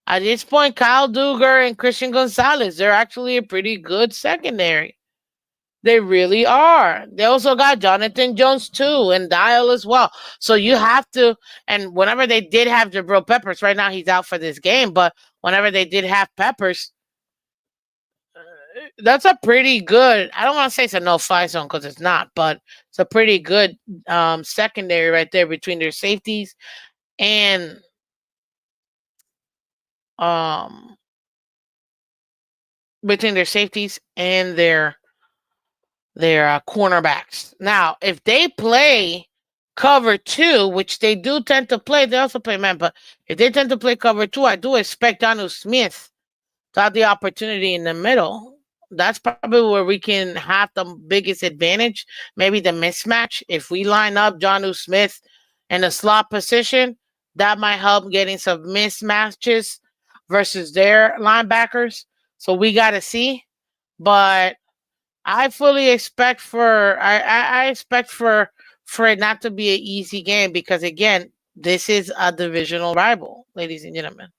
At this point, Kyle Duggar and Christian Gonzalez, they're actually a pretty good secondary. They really are. They also got Jonathan Jones too and Dial as well. So you have to, and whenever they did have Jabril Peppers, right now he's out for this game, but whenever they did have Peppers, that's a pretty good. I don't want to say it's a no-fly zone because it's not, but it's a pretty good secondary right there between their safeties and um between their safeties and their cornerbacks. Now, if they play cover two, which they do tend to play, they also play man. But if they tend to play cover two, I do expect Donu Smith to have the opportunity in the middle. That's probably where we can have the biggest advantage. Maybe the mismatch. If we line up Jonnu Smith in a slot position, that might help getting some mismatches versus their linebackers. So we got to see. But I fully expect I expect for it not to be an easy game because again, this is a divisional rival, ladies and gentlemen.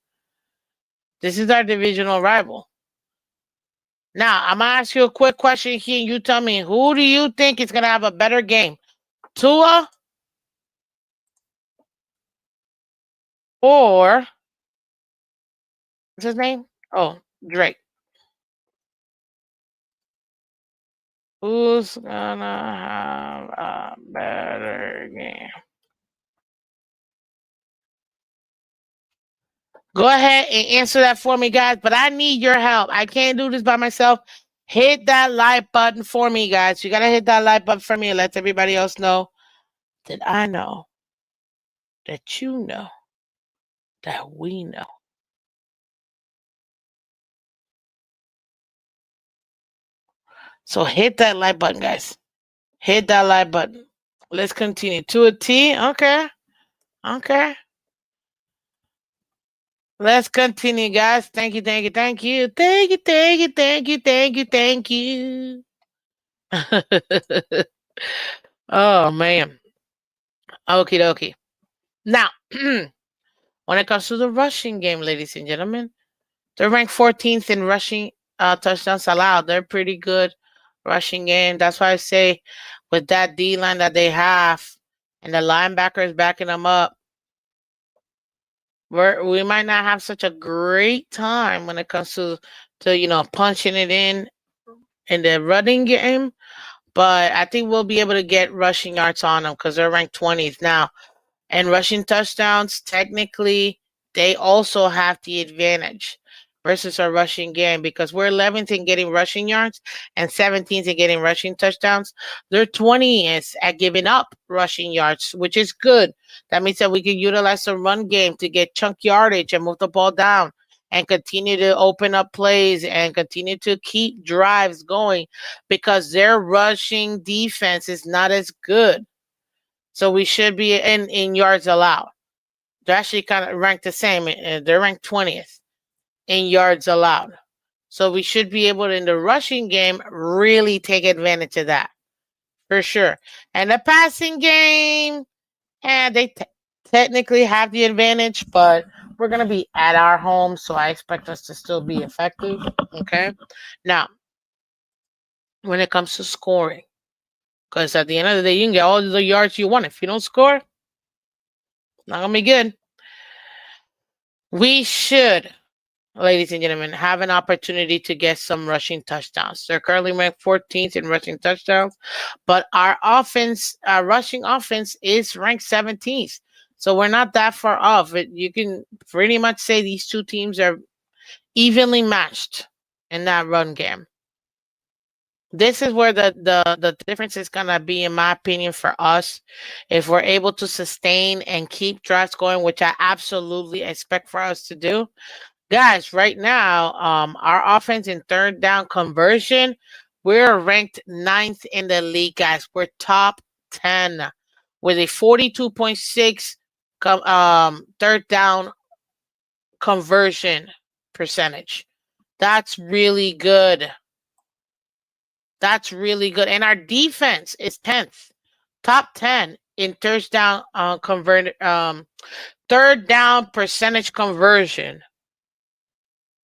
This is our divisional rival. Now, I'm gonna ask you a quick question here. You tell me who do you think is gonna have a better game? Tua or what's his name? Oh, Drake. Who's gonna have a better game? Go ahead and answer that for me, guys. But I need your help. I can't do this by myself. Hit that like button for me, guys. You gotta hit that like button for me and let everybody else know that I know, that you know, that we know. So hit that like button, guys. Hit that like button. Let's continue to a T. Okay. Okay. Let's continue, guys. Thank you, thank you, thank you. Thank you, thank you, thank you, thank you, thank you. Oh man. Okie dokie. Now, when it comes to the rushing game, ladies and gentlemen, they're ranked 14th in rushing touchdowns allowed. They're pretty good rushing game. That's why I say with that D line that they have and the linebackers backing them up, we might not have such a great time when it comes to punching it in the running game. But I think we'll be able to get rushing yards on them because they're ranked 20th now. And rushing touchdowns, technically, they also have the advantage versus our rushing game because we're 11th in getting rushing yards and 17th in getting rushing touchdowns. They're 20th at giving up rushing yards, which is good. That means that we can utilize the run game to get chunk yardage and move the ball down and continue to open up plays and continue to keep drives going because their rushing defense is not as good. So we should be in yards allowed. They're actually kind of ranked the same. They're ranked 20th in yards allowed. So we should be able to, in the rushing game, really take advantage of that. For sure. And the passing game, they technically have the advantage, but we're going to be at our home, so I expect us to still be effective. Okay. Now, when it comes to scoring, because at the end of the day, you can get all the yards you want. If you don't score, not going to be good. We should, ladies and gentlemen, have an opportunity to get some rushing touchdowns. They're currently ranked 14th in rushing touchdowns, but our rushing offense is ranked 17th. So we're not that far off. You can pretty much say these two teams are evenly matched in that run game. This is where the difference is going to be, in my opinion, for us. If we're able to sustain and keep drives going, which I absolutely expect for us to do, guys, right now, our offense in third down conversion, we're ranked 9th in the league, guys. We're top 10 with a 42.6 third down conversion percentage. That's really good. That's really good. And our defense is 10th, top 10 in third down percentage conversion.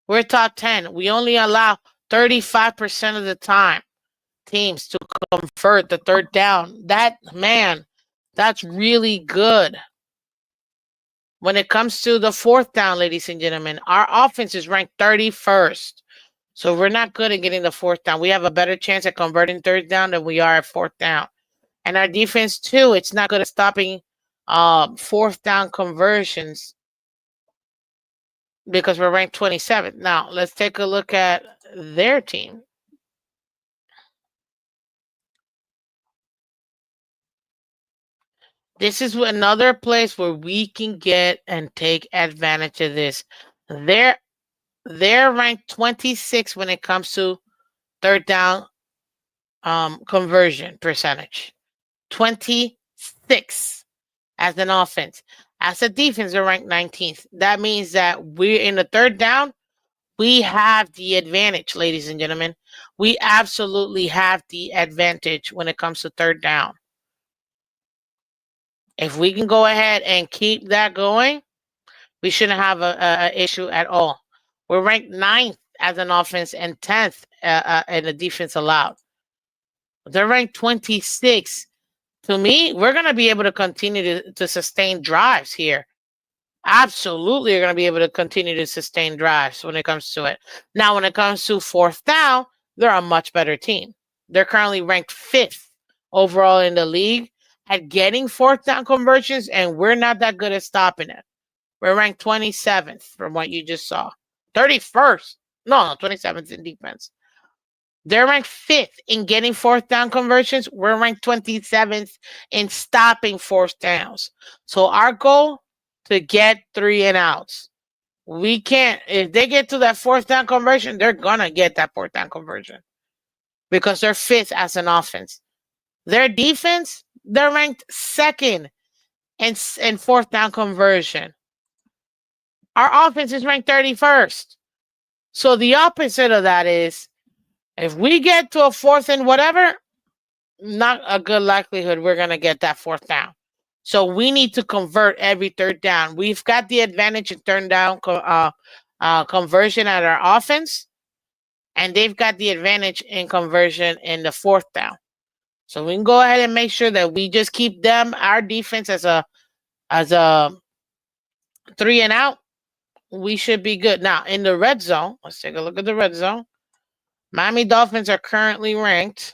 We're top 10. We only allow 35% of the time teams to convert the third down. That's really good. When it comes to the fourth down, ladies and gentlemen, our offense is ranked 31st. So we're not good at getting the fourth down. We have a better chance at converting third down than we are at fourth down. And our defense, too, it's not good at stopping fourth down conversions because we're ranked 27th. Now, let's take a look at their team. This is another place where we can get and take advantage of this. They're ranked 26 when it comes to third down conversion percentage. 26 as an offense. As a defense, they're ranked 19th. That means that we're in the third down. We have the advantage, ladies and gentlemen. We absolutely have the advantage when it comes to third down. If we can go ahead and keep that going, we shouldn't have a issue at all. We're ranked 9th as an offense and 10th in the defense allowed. They're ranked 26. To me, we're going to be able to continue to sustain drives here. Absolutely, you're going to be able to continue to sustain drives when it comes to it. Now, when it comes to fourth down, they're a much better team. They're currently ranked 5th overall in the league at getting fourth down conversions, and we're not that good at stopping it. We're ranked 27th from what you just saw. 31st. No, 27th in defense. They're ranked 5th in getting fourth down conversions. We're ranked 27th in stopping fourth downs. So our goal to get 3 and outs. We can't, if they get to that fourth down conversion, they're going to get that fourth down conversion because they're 5th as an offense. Their defense, they're ranked 2nd in fourth down conversion. Our offense is ranked 31st. So the opposite of that is if we get to a fourth and whatever, not a good likelihood we're going to get that fourth down. So we need to convert every third down. We've got the advantage in third down conversion at our offense, and they've got the advantage in conversion in the fourth down. So we can go ahead and make sure that we just keep our defense as a 3 and out. We should be good. Now, in the red zone, let's take a look at the red zone. Miami Dolphins are currently ranked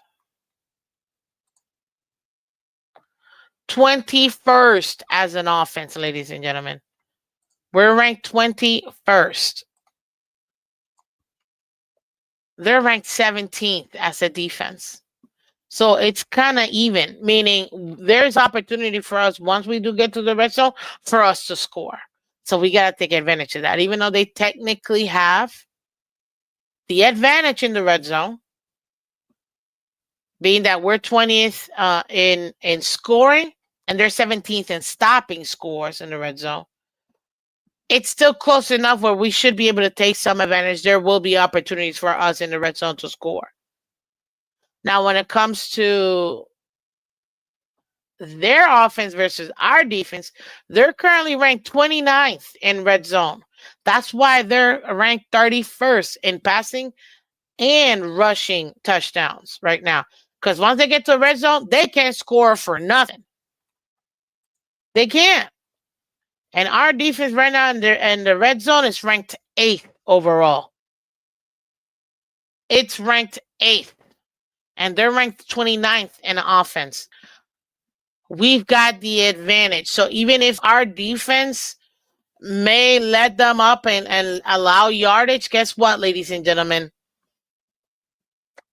21st as an offense, ladies and gentlemen. We're ranked 21st. They're ranked 17th as a defense. So it's kind of even, meaning there's opportunity for us once we do get to the red zone for us to score. So we got to take advantage of that. Even though they technically have the advantage in the red zone, being that we're 20th in scoring and they're 17th in stopping scores in the red zone, it's still close enough where we should be able to take some advantage. There will be opportunities for us in the red zone to score. Now, when it comes to their offense versus our defense, they're currently ranked 29th in red zone. That's why they're ranked 31st in passing and rushing touchdowns right now. Because once they get to the red zone, they can't score for nothing. They can't. And our defense right now in the red zone is ranked 8th overall. It's ranked 8th. And they're ranked 29th in offense. We've got the advantage. So even if our defense may let them up and allow yardage, guess what, ladies and gentlemen?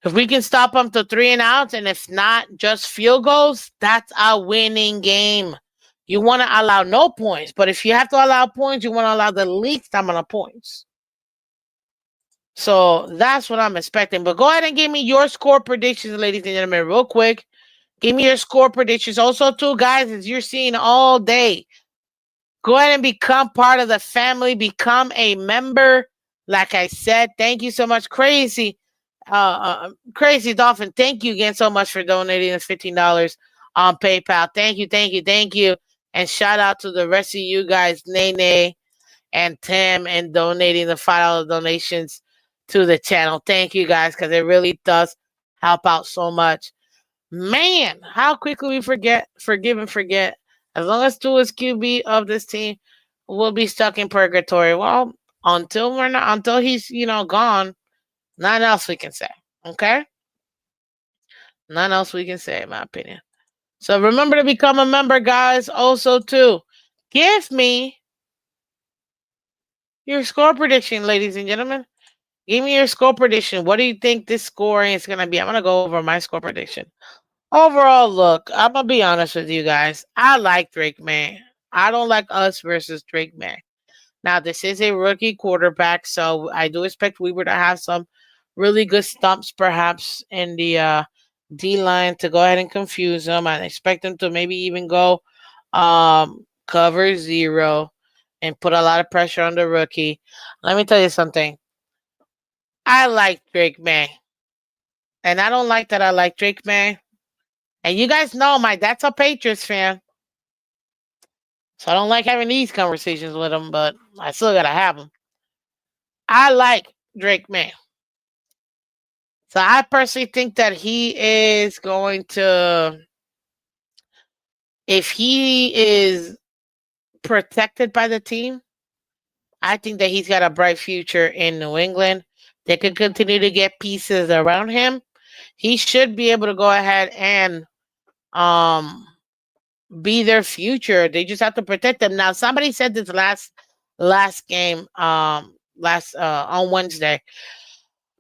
If we can stop them to 3 and outs, and if not just field goals, that's a winning game. You want to allow no points, but if you have to allow points, you want to allow the least amount of points. So that's what I'm expecting. But go ahead and give me your score predictions, ladies and gentlemen, real quick. Give me your score predictions. Also, too, guys, as you're seeing all day, go ahead and become part of the family. Become a member. Like I said, thank you so much, crazy Dolphin. Thank you again so much for donating us $15 on PayPal. Thank you, thank you, thank you. And shout out to the rest of you guys, Nene and Tim, and donating the $5 donations to the channel. Thank you guys, because it really does help out so much. Man, how quickly we forgive and forget. As long as Tua is QB of this team, we'll be stuck in purgatory. Well, until he's gone, nothing else we can say. Okay, nothing else we can say, in my opinion. So remember to become a member, guys. Also, too, give me your score prediction, ladies and gentlemen. Give me your score prediction. What do you think this scoring is gonna be? I'm gonna go over my score prediction. Overall, look, I'm gonna be honest with you guys. I like Drake May. I don't like us versus Drake May. Now, this is a rookie quarterback, so I do expect Weaver to have some really good stumps, perhaps in the D line to go ahead and confuse them. I expect them to maybe even go cover zero and put a lot of pressure on the rookie. Let me tell you something. I like Drake May, and I don't like that I like Drake May. And you guys know my dad's a Patriots fan. So I don't like having these conversations with him, but I still gotta have them. I like Drake May. So I personally think that he is going to, if he is protected by the team, I think that he's got a bright future in New England. They could continue to get pieces around him. He should be able to go ahead and um be their future. They just have to protect them. Now, somebody said this last game, last on Wednesday.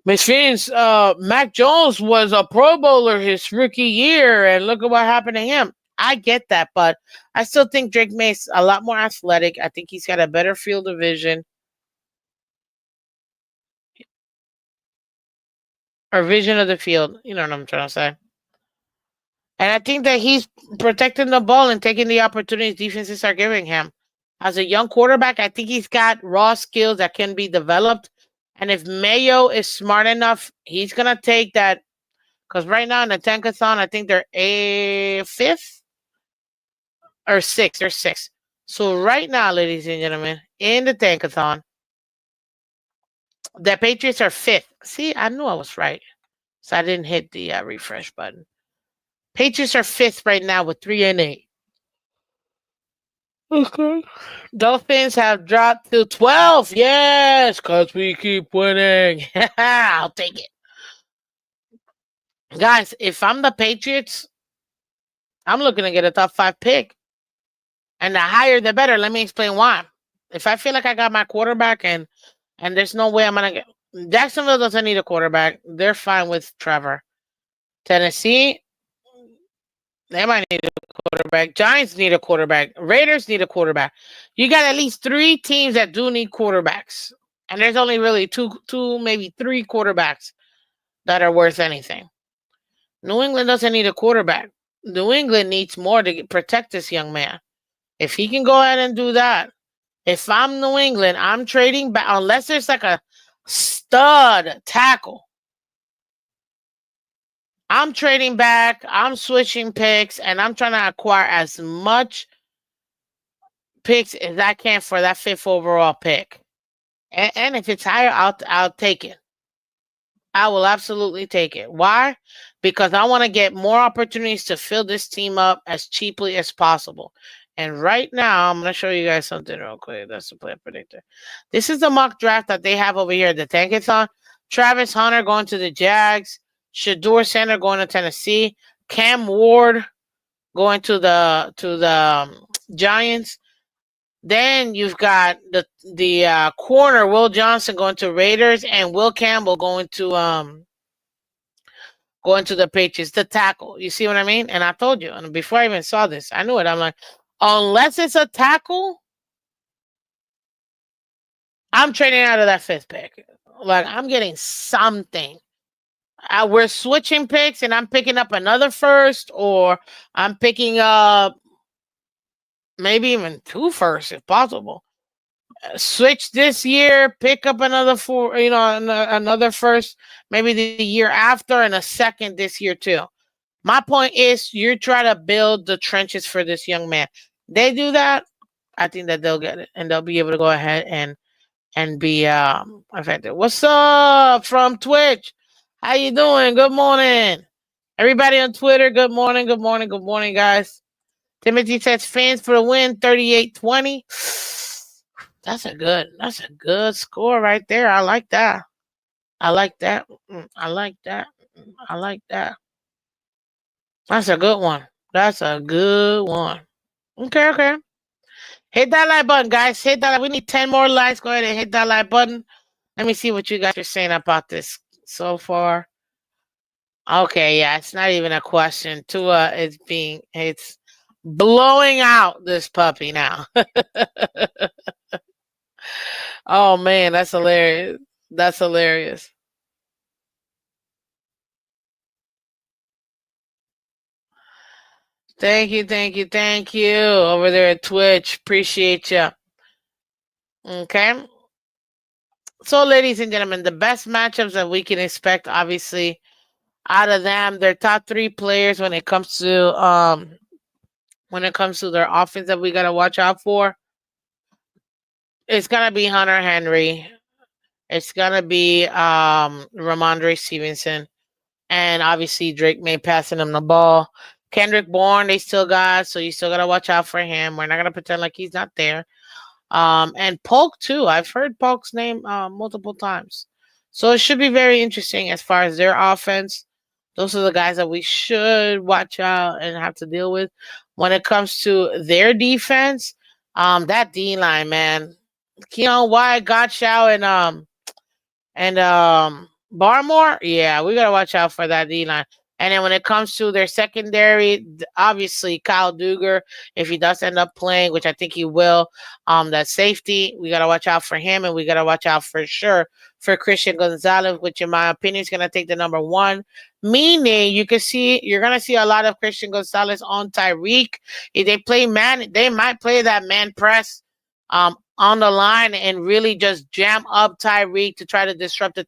Miss Phins, Mac Jones was a Pro Bowler his rookie year, and look at what happened to him. I get that, but I still think Drake May's a lot more athletic. I think he's got a better field of vision or vision of the field. You know what I'm trying to say. And I think that he's protecting the ball and taking the opportunities defenses are giving him. As a young quarterback, I think he's got raw skills that can be developed. And if Mayo is smart enough, he's going to take that. Because right now in the Tankathon, I think they're a fifth or sixth. They're sixth. So right now, ladies and gentlemen, in the Tankathon, the Patriots are fifth. See, I knew I was right. So I didn't hit the refresh button. Patriots are fifth right now with 3-8. Okay. Dolphins have dropped to 12. Yes, because we keep winning. I'll take it. Guys, if I'm the Patriots, I'm looking to get a top 5 pick. And the higher, the better. Let me explain why. If I feel like I got my quarterback and there's no way I'm going to get... Jacksonville doesn't need a quarterback. They're fine with Trevor. Tennessee, they might need a quarterback. Giants need a quarterback. Raiders need a quarterback. You got at least 3 teams that do need quarterbacks. And there's only really two, maybe 3 quarterbacks that are worth anything. New England doesn't need a quarterback. New England needs more to protect this young man. If he can go ahead and do that, if I'm New England, I'm trading back, unless there's like a stud tackle. I'm trading back, I'm switching picks, and I'm trying to acquire as much picks as I can for that 5th overall pick. And if it's higher, I'll take it. I will absolutely take it. Why? Because I want to get more opportunities to fill this team up as cheaply as possible. And right now, I'm going to show you guys something real quick. That's the player predictor. This is the mock draft that they have over here. The Tankathon. Travis Hunter going to the Jags. Shador Center going to Tennessee. Cam Ward going to the Giants. Then you've got the corner Will Johnson going to Raiders, and Will Campbell going to the Patriots. The tackle, you see what I mean? And I told you, and before I even saw this, I knew it. I'm like, unless it's a tackle, I'm trading out of that 5th pick. Like, I'm getting something. We're switching picks, and I'm picking up another first, or I'm picking up maybe even 2 firsts if possible. Switch this year, pick up another four, another first, maybe the year after, and a second this year too. My point is, you're trying to build the trenches for this young man. They do that, I think that they'll get it, and they'll be able to go ahead and be effective. What's up from Twitch? How you doing? Good morning, everybody on Twitter. Good morning, good morning, good morning, guys. Timothy says Phins for the win, 38-20. That's a good score right there. I like that. I like that. I like that. I like that. That's a good one. That's a good one. Okay, okay. Hit that like button, guys. Hit that. We need 10 more likes. Go ahead and hit that like button. Let me see what you guys are saying about this so far. Okay, yeah, it's not even a question. Tua is it's blowing out this puppy now. Oh man, that's hilarious. That's hilarious. Thank you, thank you, thank you. Over there at Twitch. Appreciate you. Okay. So, ladies and gentlemen, the best matchups that we can expect, obviously, out of them, their top three players when it comes to their offense that we gotta watch out for, it's gonna be Hunter Henry. It's gonna be Ramondre Stevenson, and obviously Drake May passing him the ball. Kendrick Bourne, they still got, so you still gotta watch out for him. We're not gonna pretend like he's not there. And Polk too. I've heard Polk's name multiple times, so it should be very interesting as far as their offense. Those are the guys that we should watch out and have to deal with. When it comes to their defense, that D line, man, Keon White, Gottschall, and Barmore, yeah, we gotta watch out for that D line. And then when it comes to their secondary, obviously Kyle Duger, if he does end up playing, which I think he will, that safety, we gotta watch out for him, and we gotta watch out for sure for Christian Gonzalez, which in my opinion is gonna take the number one. Meaning you're gonna see a lot of Christian Gonzalez on Tyreek. If they play man, they might play that man press on the line and really just jam up Tyreek to try to disrupt the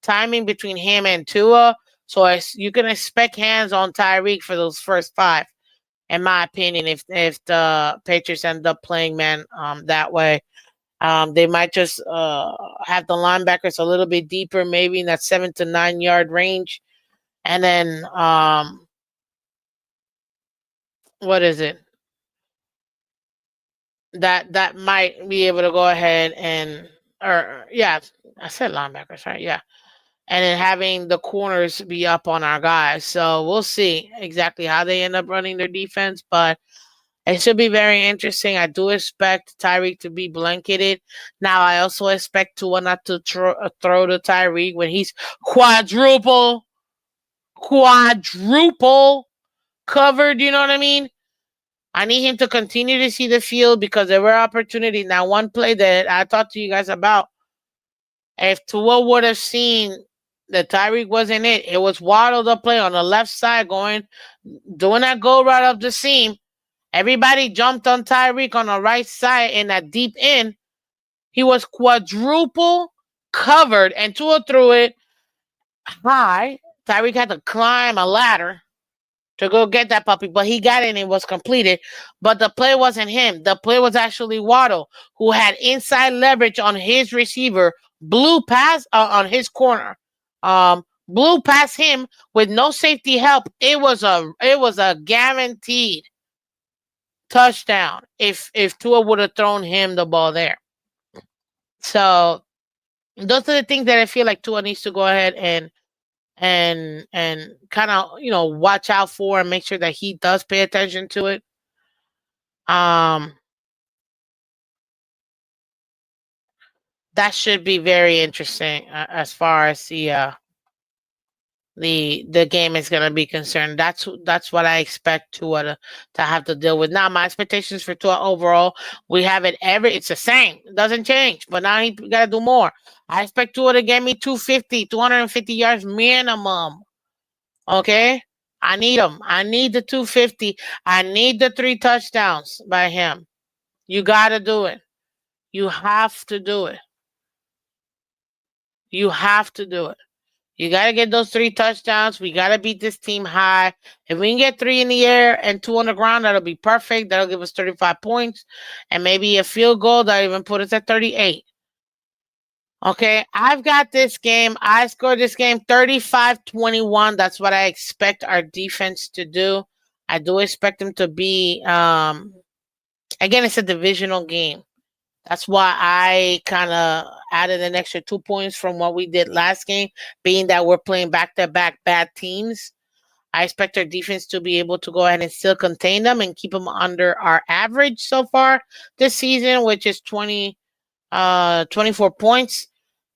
timing between him and Tua. So you can expect hands on Tyreek for those first five, in my opinion. If the Patriots end up playing man that way, they might just have the linebackers a little bit deeper, maybe in that 7 to 9 yard range, and then what is it? That might be able to go ahead and or yeah, I said linebackers, right? Yeah. And then having the corners be up on our guys. So we'll see exactly how they end up running their defense, but it should be very interesting. I do expect Tyreek to be blanketed. Now, I also expect Tua not to throw to Tyreek when he's quadruple covered. You know what I mean? I need him to continue to see the field because there were opportunities. Now, one play that I talked to you guys about, if Tua would have seen that Tyreek wasn't it was Waddle the play on the left side doing that go right up the seam. Everybody jumped on Tyreek on the right side in that deep end. He was quadruple covered and Tua threw it high. Tyreek had to climb a ladder to go get that puppy, but he got it and it was completed. But the play wasn't him. The play was actually Waddle, who had inside leverage on his receiver, blew past on his corner, blew past him with no safety help. It was a guaranteed touchdown if Tua would have thrown him the ball there. So those are the things that I feel like Tua needs to go ahead and kind of watch out for and make sure that he does pay attention to it. Um, that should be very interesting as far as the game is going to be concerned. That's what I expect to have to deal with. Now, my expectations for Tua overall, we have it it's the same. It doesn't change, but now he got to do more. I expect Tua to get me 250 yards minimum. Okay? I need him. I need the 250. I need the 3 touchdowns by him. You got to do it. You have to do it. You have to do it. You got to get those 3 touchdowns. We got to beat this team high. If we can get 3 in the air and 2 on the ground, that'll be perfect. That'll give us 35 points. And maybe a field goal that'll even put us at 38. Okay, I've got this game. I scored this game 35-21. That's what I expect our defense to do. I do expect them to be, again, it's a divisional game. That's why I kind of added an extra 2 points from what we did last game, being that we're playing back-to-back bad teams. I expect our defense to be able to go ahead and still contain them and keep them under our average so far this season, which is 24 points.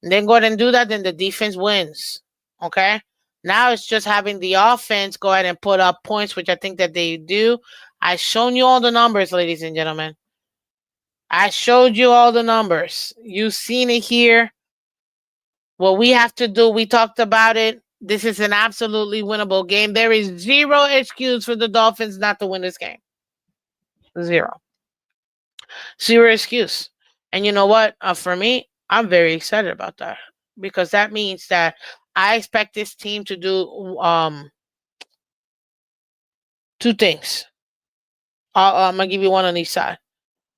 And then go ahead and do that, then the defense wins. Okay? Now it's just having the offense go ahead and put up points, which I think that they do. I've shown you all the numbers, ladies and gentlemen. I showed you all the numbers. You've seen it here. What we have to do, we talked about it. This is an absolutely winnable game. There is zero excuse for the Dolphins not to win this game. Zero. Zero excuse. And you know what? For me, I'm very excited about that because that means that I expect this team to do 2 things. I'm going to give you one on each side.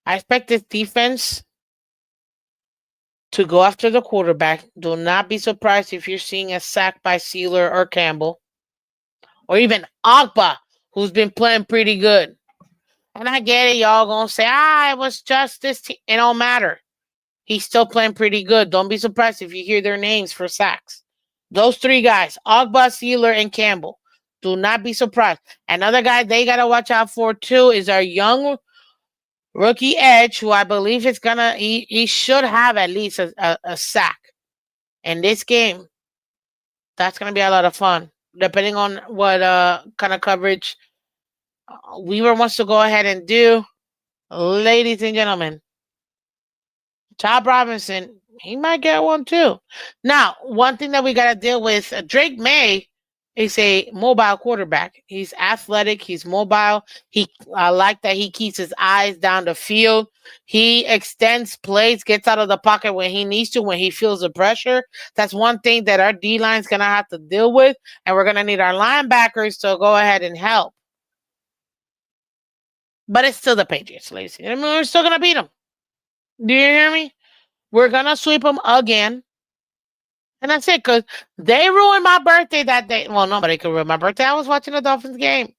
I expect this defense to go after the quarterback. Do not be surprised if you're seeing a sack by Sealer or Campbell. Or even Agba, who's been playing pretty good. And I get it, y'all gonna say, it was just this team. It don't matter. He's still playing pretty good. Don't be surprised if you hear their names for sacks. Those 3 guys, Agba, Sealer, and Campbell. Do not be surprised. Another guy they gotta watch out for too is our young rookie edge, who I believe is gonna he should have at least a sack in this game. That's gonna be a lot of fun, depending on what kind of coverage Weaver wants to go ahead and do. Ladies and gentlemen, Chad Robinson, he might get one too. Now, one thing that we got to deal with, Drake May is a mobile quarterback. He's athletic. He's mobile. I like that he keeps his eyes down the field. He extends plays, gets out of the pocket when he needs to, when he feels the pressure. That's one thing that our D-line is going to have to deal with, and we're going to need our linebackers to go ahead and help. But it's still the Patriots, ladies. I mean, we're still going to beat them. Do you hear me? We're going to sweep them again. And that's it, because they ruined my birthday that day. Well, nobody could ruin my birthday. I was watching the Dolphins game.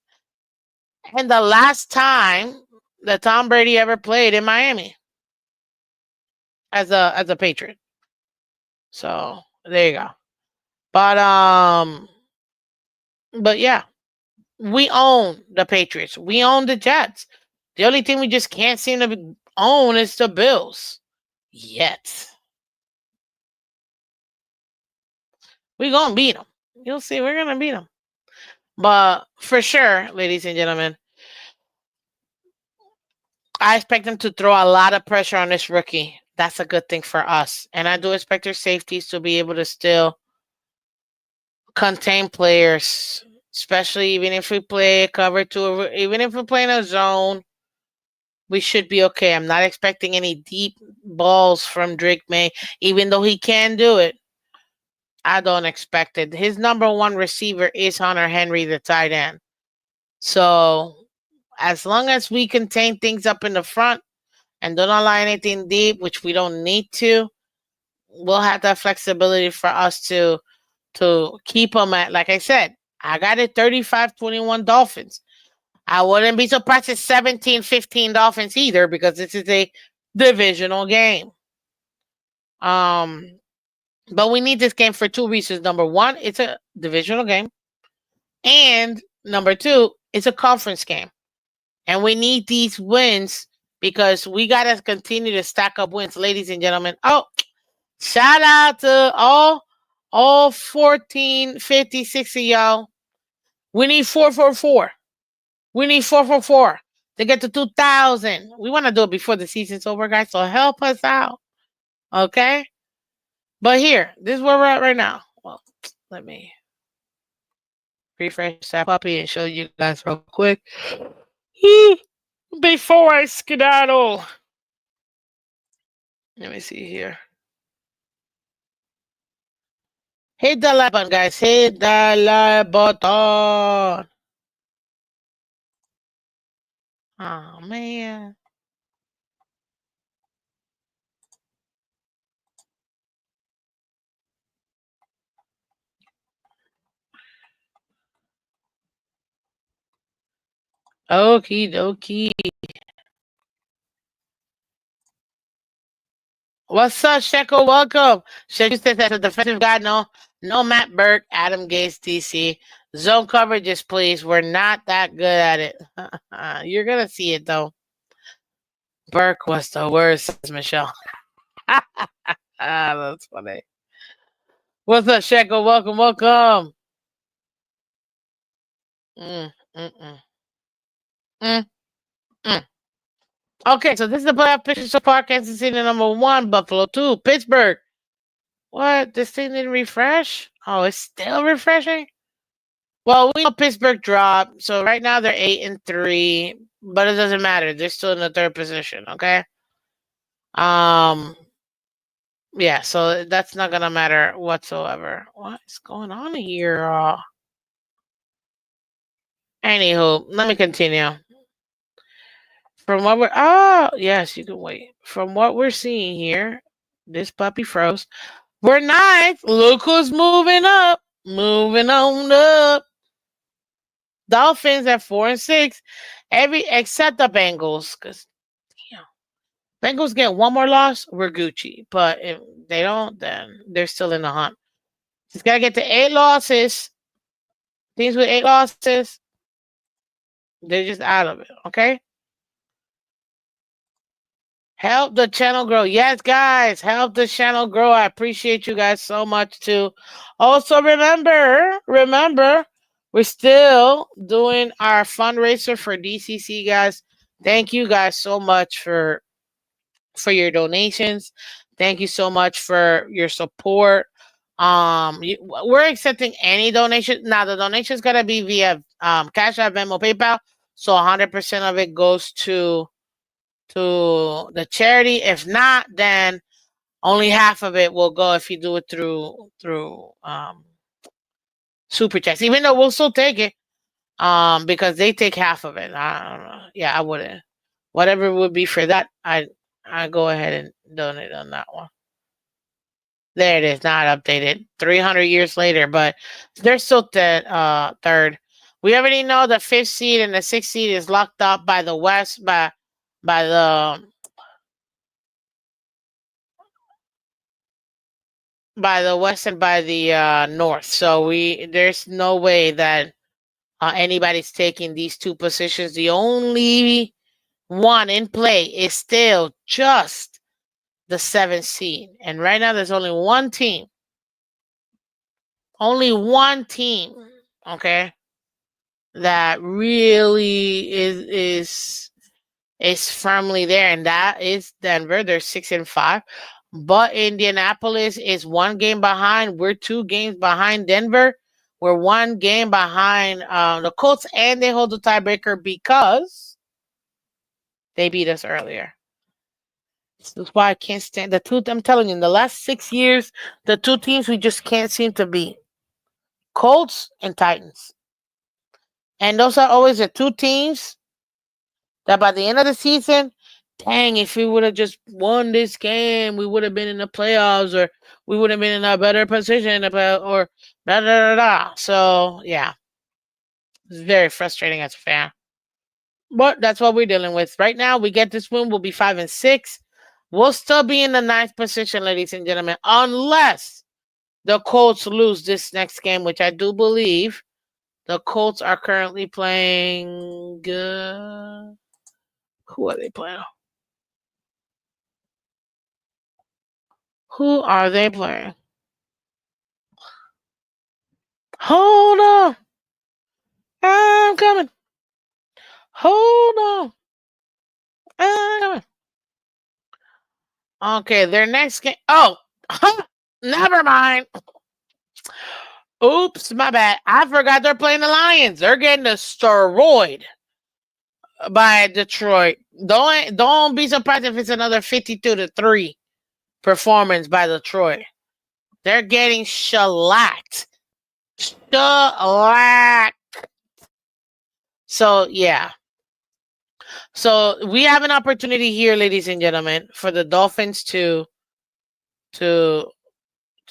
And the last time that Tom Brady ever played in Miami as a Patriot. So there you go. But yeah, we own the Patriots. We own the Jets. The only thing we just can't seem to own is the Bills. Yet. We're going to beat them. You'll see, we're going to beat them. But for sure, ladies and gentlemen, I expect them to throw a lot of pressure on this rookie. That's a good thing for us. And I do expect their safeties to be able to still contain players, especially even if we play cover 2, even if we play in a zone, we should be okay. I'm not expecting any deep balls from Drake May, even though he can do it. I don't expect it. His number 1 receiver is Hunter Henry, the tight end. So as long as we contain things up in the front and don't allow anything deep, which we don't need to, we'll have that flexibility for us to keep them at, like I said, I got it 35-21 Dolphins. I wouldn't be surprised if 17-15 Dolphins either, because this is a divisional game. But we need this game for 2 reasons. Number 1, it's a divisional game. And number 2, it's a conference game. And we need these wins because we got to continue to stack up wins, ladies and gentlemen. Oh, shout out to all 14, 50, 60 y'all. We need 444. We need 444 to get to 2,000. We want to do it before the season's over, guys. So help us out. Okay? But here, this is where we're at right now. Well, let me refresh that puppy and show you guys real quick. Before I skedaddle. Let me see here. Hit the like button, guys. Hit the like button. Oh man. Okie dokie. What's up, Shekel? Welcome. Shekel says that's a defensive guy. No Matt Burke, Adam Gates, DC. Zone coverages, please. We're not that good at it. You're gonna see it though. Burke was the worst, says Michelle. That's funny. What's up, Shekel? Welcome. Mm, mm, mm. Mm, mm. Okay, so this is the playoff picture so far. Kansas City #1, Buffalo 2, Pittsburgh. What? This thing didn't refresh? Oh, it's still refreshing? Well, we know Pittsburgh dropped, so right now they're 8-3, but it doesn't matter. They're still in the third position, okay? Yeah, so that's not gonna matter whatsoever. What's going on here? Anywho, let me continue. From what yes, you can wait. From what we're seeing here, this puppy froze. We're ninth. Look who's moving up. Moving on up. Dolphins at 4-6. Except the Bengals, because Bengals get one more loss, we're Gucci. But if they don't, then they're still in the hunt. Just gotta get to 8 losses. Teams with 8 losses, they're just out of it. Okay. Help the channel grow. Yes, guys, help the channel grow. I appreciate you guys so much too. Also, remember, we're still doing our fundraiser for DCC, guys. Thank you guys so much for your donations. Thank you so much for your support. We're accepting any donation. Now the donation is gonna be via Cash App, Venmo, PayPal. So 100% of it goes to the charity. If not, then only half of it will go if you do it through super chats. Even though we'll still take it, because they take half of it. I don't know. Yeah, I wouldn't. Whatever it would be for that, I go ahead and donate on that one. There it is, not updated. 300 years later, but they're still third. We already know the 5th seed and the 6th seed is locked up by the West by the West and by the North. So there's no way that anybody's taking these two positions. The only one in play is still just the 7th seed. And right now there's only one team. Okay, that really is firmly there, and that is Denver. They're 6-5. But Indianapolis is 1 game behind. We're 2 games behind Denver. We're 1 game behind the Colts, and they hold the tiebreaker because they beat us earlier. This is why I can't stand the two. I'm telling you, in the last 6 years, the 2 teams we just can't seem to beat: Colts and Titans. And those are always the 2 teams that by the end of the season, dang, if we would have just won this game, we would have been in the playoffs, or we would have been in a better position, or da da da da. So yeah, it's very frustrating as a fan. But that's what we're dealing with right now. We get this win, we'll be 5-6. We'll still be in the 9th position, ladies and gentlemen, unless the Colts lose this next game, which I do believe. The Colts are currently playing. Who are they playing? Who are they playing? Hold on. I'm coming. Hold on. I'm coming. Okay, their next game. Oh, never mind. Oops, my bad. I forgot they're playing the Lions. They're getting destroyed by Detroit. Don't be surprised if it's another 52-3. performance by Detroit. They're getting shellacked. Shellacked. So, yeah. So, we have an opportunity here, ladies and gentlemen, for the Dolphins to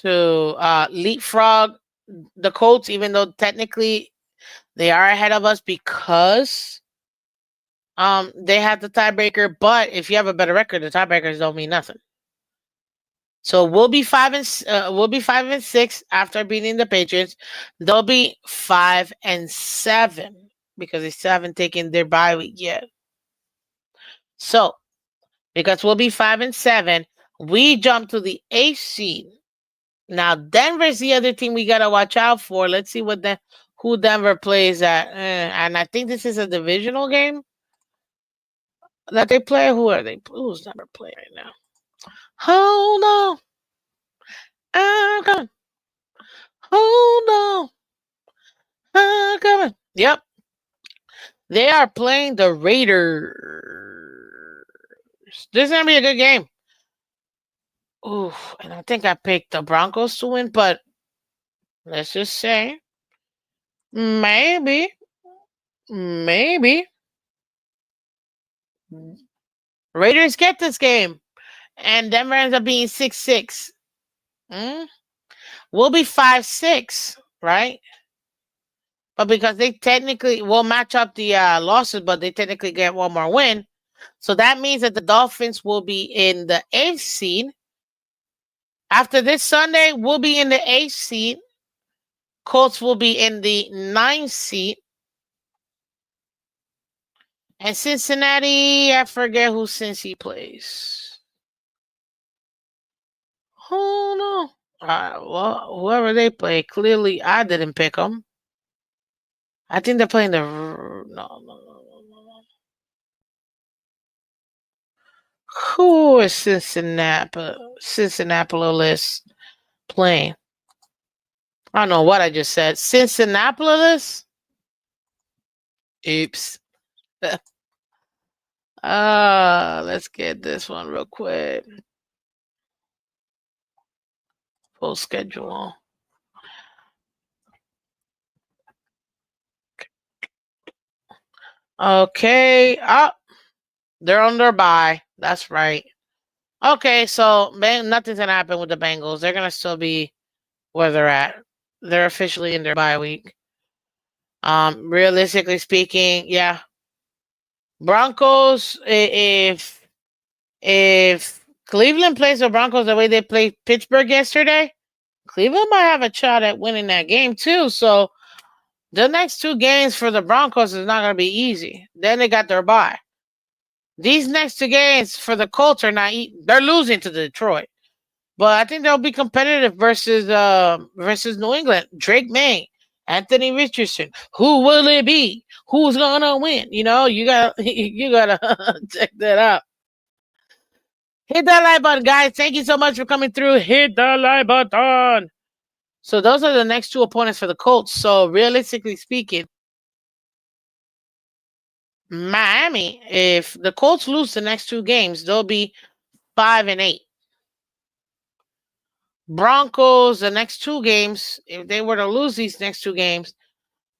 leapfrog the Colts, even though technically they are ahead of us because they have the tiebreaker. But if you have a better record, the tiebreakers don't mean nothing. So we'll be 5-6 after beating the Patriots. They'll be 5-7 because they still haven't taken their bye week yet. So because we'll be 5-7, we jump to the 8th seed. Now Denver's the other team we gotta watch out for. Let's see who Denver plays at, and I think this is a divisional game that they play. Who are they? Who's Denver playing right now? Hold on, I'm coming. Hold on, I'm coming. Yep, they are playing the Raiders. This is gonna be a good game. Ooh, and I think I picked the Broncos to win, but let's just say maybe Raiders get this game, and Denver ends up being 6-6. We'll be 5-6, right? But because they technically will match up the losses, but they technically get one more win. So that means that the Dolphins will be in the 8th seed. After this Sunday, we'll be in the 8th seed. Colts will be in the 9th seed. And Cincinnati, I forget who Cincy plays. Oh, no. Well, whoever they play, clearly I didn't pick them. I think they're playing the... No. Who is Cincinnati playing? I don't know what I just said. Cincinnati? Oops. Let's get this one real quick. Full schedule. Okay. They're on their bye. That's right. Okay, so nothing's gonna happen with the Bengals. They're gonna still be where they're at. They're officially in their bye week. Realistically speaking, yeah. Broncos, if Cleveland plays the Broncos the way they played Pittsburgh yesterday, Cleveland might have a shot at winning that game too. So the next 2 games for the Broncos is not going to be easy. Then they got their bye. These next 2 games for the Colts are not they're losing to Detroit. But I think they'll be competitive versus New England. Drake May, Anthony Richardson. Who will it be? Who's gonna win? You gotta check that out. Hit that like button, guys. Thank you so much for coming through. Hit the like button. So those are the next 2 opponents for the Colts. So realistically speaking, Miami, if the Colts lose the next 2 games, they'll be 5-8. Broncos, the next 2 games, if they were to lose these next 2 games,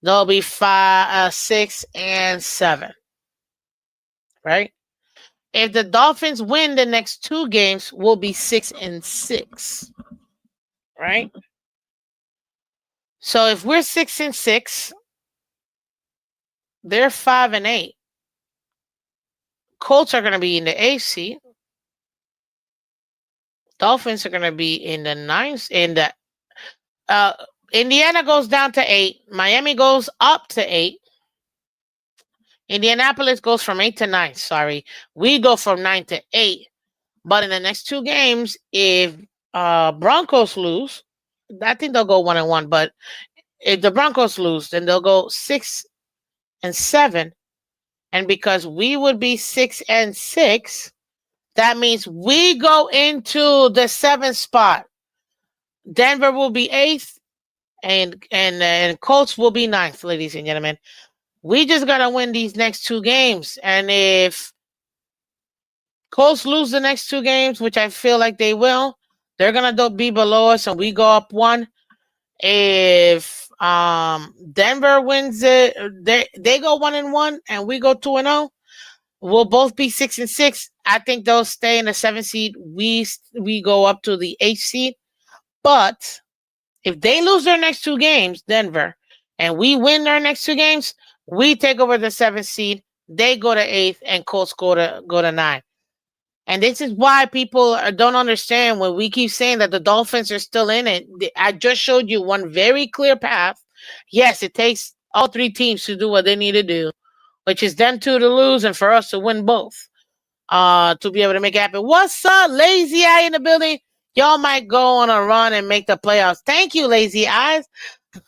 they'll be 6-7. Right? If the Dolphins win the next 2 games, we'll be 6-6. Right? So if we're 6-6, they're 5-8. Colts are going to be in the AFC. seed. Dolphins are going to be in the 9th. Indiana goes down to 8. Miami goes up to 8. Indianapolis goes from 8 to 9. Sorry. We go from 9 to 8. But in the next 2 games, if Broncos lose, I think they'll go 1-1. But if the Broncos lose, then they'll go 6-7. And because we would be 6-6, that means we go into the 7th spot. Denver will be 8th, and Colts will be 9th, ladies and gentlemen. We just gotta win these next 2 games, and if Colts lose the next 2 games, which I feel like they will. They're gonna be below us, and we go up one. If Denver wins it, they go 1-1, and we go 2-0. We'll both be 6-6. I think they'll stay in the 7th seed. We go up to the 8th seed. But if they lose their next 2 games, Denver, and we win their next 2 games, we take over the 7th seed. They go to 8th, and Colts go to 9. And this is why people don't understand when we keep saying that the Dolphins are still in it. I just showed you one very clear path. Yes, it takes all 3 teams to do what they need to do, which is them 2 to lose and for us to win both. To be able to make it happen. What's up, Lazy Eye in the building? Y'all might go on a run and make the playoffs. Thank you, Lazy Eyes.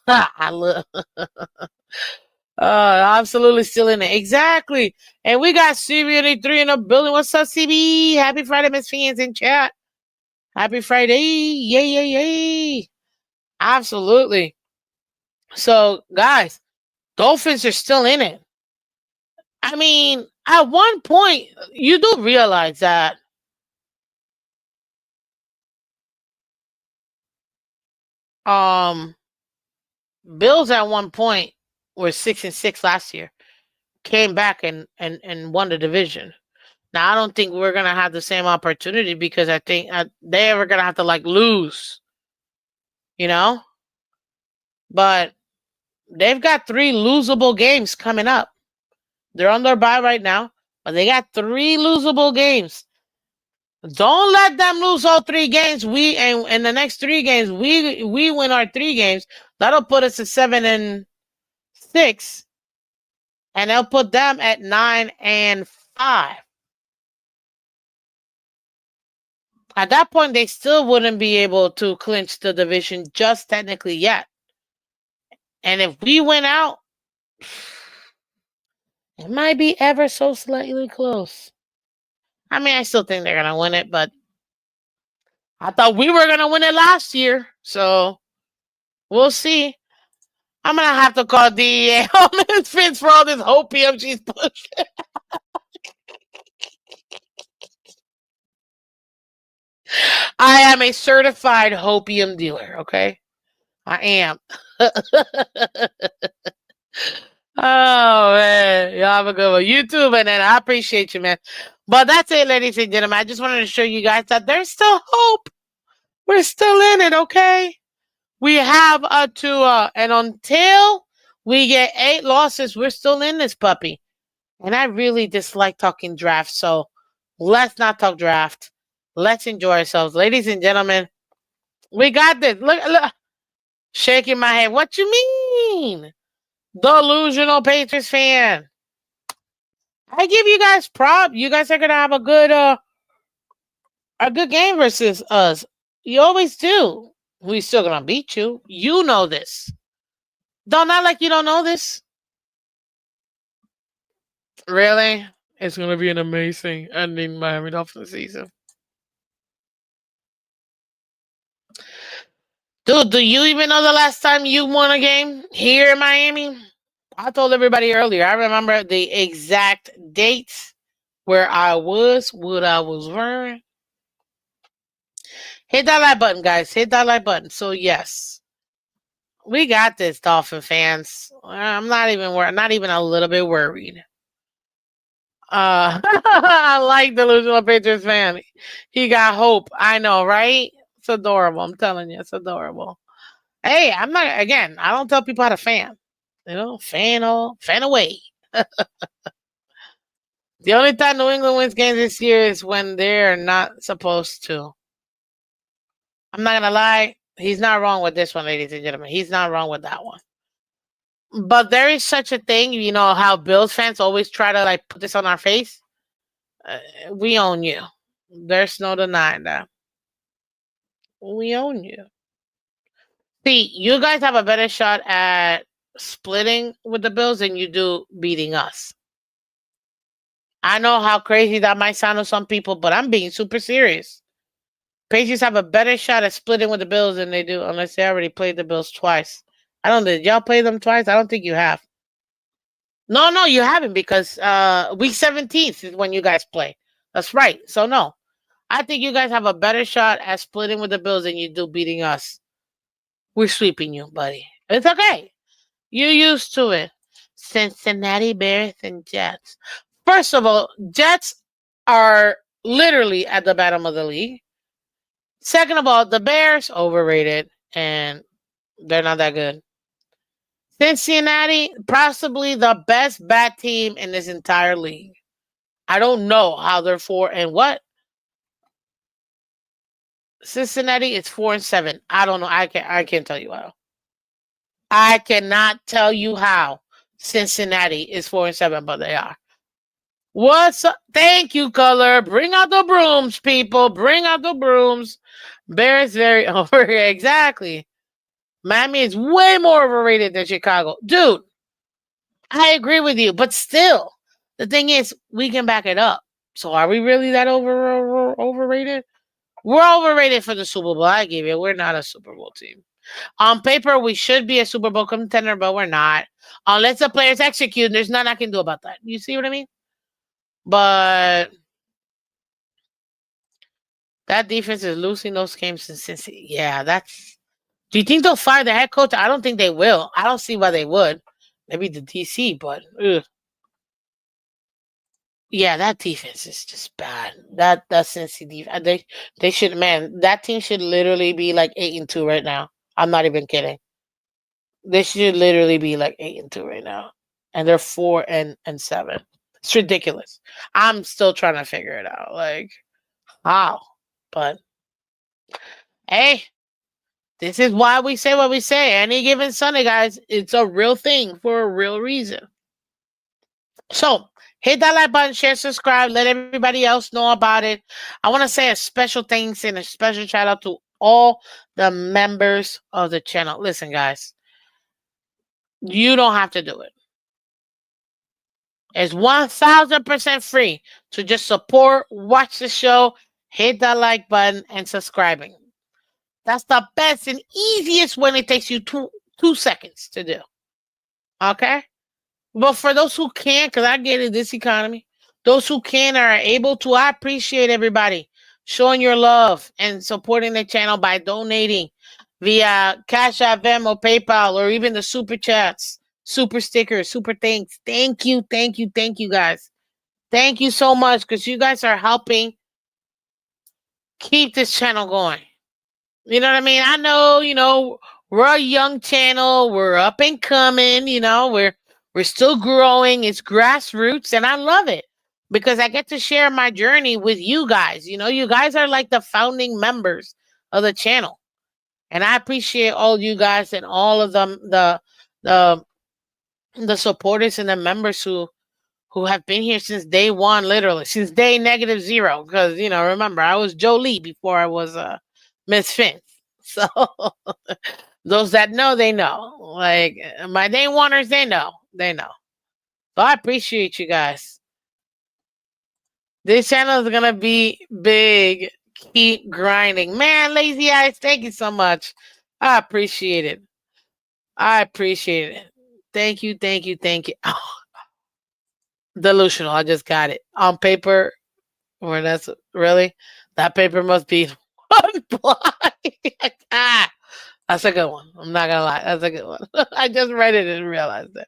I love. Absolutely still in it. Exactly. And we got CB83 in the building. What's up, CB? Happy Friday, Miss Phins in chat. Happy Friday. Yay, yay, yay. Absolutely. So, guys, Dolphins are still in it. I mean, at one point, you do realize that Bills at one point were 6-6 last year, came back and won the division. Now I don't think we're gonna have the same opportunity because I think they were gonna have to like lose, you know. But they've got 3 losable games coming up. They're on their bye right now, but they got 3 losable games. Don't let them lose all 3 games. We and in the next 3 games, we win our 3 games. That'll put us at 7-6, and they'll put them at 9-5. At that point, they still wouldn't be able to clinch the division just technically yet. And if we win out, it might be ever so slightly close. I mean, I still think they're gonna win it, but I thought we were gonna win it last year, so we'll see. I'm gonna have to call DEA on Miss Phins for all this hopium she's pushing. I am a certified hopium dealer, okay? I am. Oh man, y'all have a good one. You too, man. And I appreciate you, man. But that's it, ladies and gentlemen. I just wanted to show you guys that there's still hope. We're still in it, okay? We have and until we get 8 losses, we're still in this puppy. And I really dislike talking draft, so let's not talk draft. Let's enjoy ourselves, ladies and gentlemen. We got this. Look, shaking my head. What you mean? Delusional Patriots fan. I give you guys prop. You guys are gonna have a good game versus us. You always do. We still gonna beat you. You know this. Don't act like you don't know this. Really? It's gonna be an amazing ending Miami Dolphins season. Dude, do you even know the last time you won a game here in Miami? I told everybody earlier. I remember the exact dates where I was, what I was wearing. Hit that like button, guys. Hit that like button. So yes, we got this, Dolphin fans. I'm not even a little bit worried. I like delusional Patriots fan. He got hope. I know, right? It's adorable. I'm telling you, it's adorable. Hey, I'm not. Again, I don't tell people how to fan. You know, fan away. The only time New England wins games this year is when they're not supposed to. I'm not gonna lie. He's not wrong with this one, ladies and gentlemen. He's not wrong with that one. But there is such a thing, you know, how Bills fans always try to like put this on our face. We own you. There's no denying that. We own you. See, you guys have a better shot at splitting with the Bills than you do beating us. I know how crazy that might sound to some people, but I'm being super serious. Patriots have a better shot at splitting with the Bills than they do, unless they already played the Bills twice. I don't know. Did y'all play them twice? I don't think you have. No, you haven't, because week 17th is when you guys play. That's right. So no, I think you guys have a better shot at splitting with the Bills than you do beating us. We're sweeping you, buddy. It's okay. You're used to it. Cincinnati Bears and Jets. First of all, Jets are literally at the bottom of the league. Second of all, the Bears overrated and they're not that good. Cincinnati, possibly the best bad team in this entire league. I don't know how they're 4 and what. Cincinnati is 4-7. I don't know. I can't tell you how. I cannot tell you how Cincinnati is 4-7, but they are. What's up? Thank you, Color. Bring out the brooms, people. Bring out the brooms. Bears very over here. Exactly. Miami is way more overrated than Chicago. Dude, I agree with you, but still, the thing is, we can back it up. So are we really that overrated? We're overrated for the Super Bowl. I give you. We're not a Super Bowl team. On paper, we should be a Super Bowl contender, but we're not. Unless the players execute, there's nothing I can do about that. You see what I mean? But that defense is losing those games since Cincy. Yeah, that's. Do you think they'll fire the head coach? I don't think they will. I don't see why they would. Maybe the DC, but yeah, that defense is just bad. That Cincy defense, they should, man. That team should literally be like 8-2 right now. I'm not even kidding. They should literally be like 8-2 right now, and they're 4-7. It's ridiculous. I'm still trying to figure it out, like how. But hey, this is why we say what we say. Any given Sunday, guys, it's a real thing for a real reason. So hit that like button, share, subscribe, let everybody else know about it. I want to say a special thanks and a special shout out to all the members of the channel. Listen, guys, you don't have to do it. It's 1000% free to just support, watch the show, hit that like button, and subscribing. That's the best and easiest when it takes you two seconds to do. Okay? But for those who can't, because I get it, this economy, those who can are able to, I appreciate everybody showing your love and supporting the channel by donating via Cash App, Venmo, PayPal, or even the super chats, super stickers, super thanks. Thank you, guys. Thank you so much because you guys are helping keep this channel going. You know what I mean? I know, we're a young channel. We're up and coming. We're still growing. It's grassroots, and I love it because I get to share my journey with you guys. You guys are like the founding members of the channel, and I appreciate all you guys and all of them, the supporters and the members who have been here since day one, literally since day -0. Because remember, I was Jolie before I was Miss Phins. So those that know, they know. Like my day oneers, they know. So I appreciate you guys. This channel is gonna be big. Keep grinding, man. Lazy eyes, thank you so much. I appreciate it. Thank you. Oh, delusional. I just got it on paper. Or that's really that paper must be one blind. That's a good one. I'm not gonna lie, that's a good one. I just read it and realized that.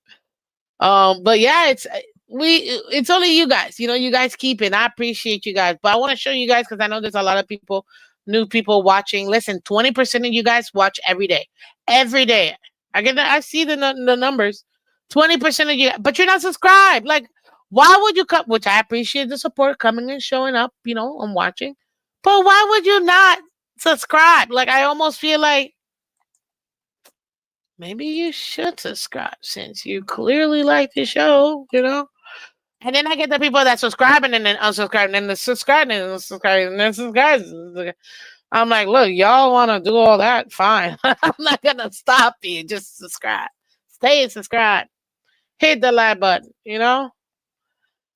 But yeah, it's only you guys. You guys keep it. I appreciate you guys, but I want to show you guys because I know there's a lot of people, new people watching. Listen, 20% of you guys watch every day. Every day, I see the numbers. 20% of you, but you're not subscribed. Like, why would you come? Which I appreciate the support coming and showing up. I'm watching, but why would you not subscribe? Like, I almost feel like maybe you should subscribe since you clearly like the show, And then I get the people that subscribe and then unsubscribe and then the subscribe and then unsubscribe and then subscribe. I'm like, look, y'all want to do all that? Fine. I'm not going to stop you. Just subscribe. Stay and subscribe. Hit the like button,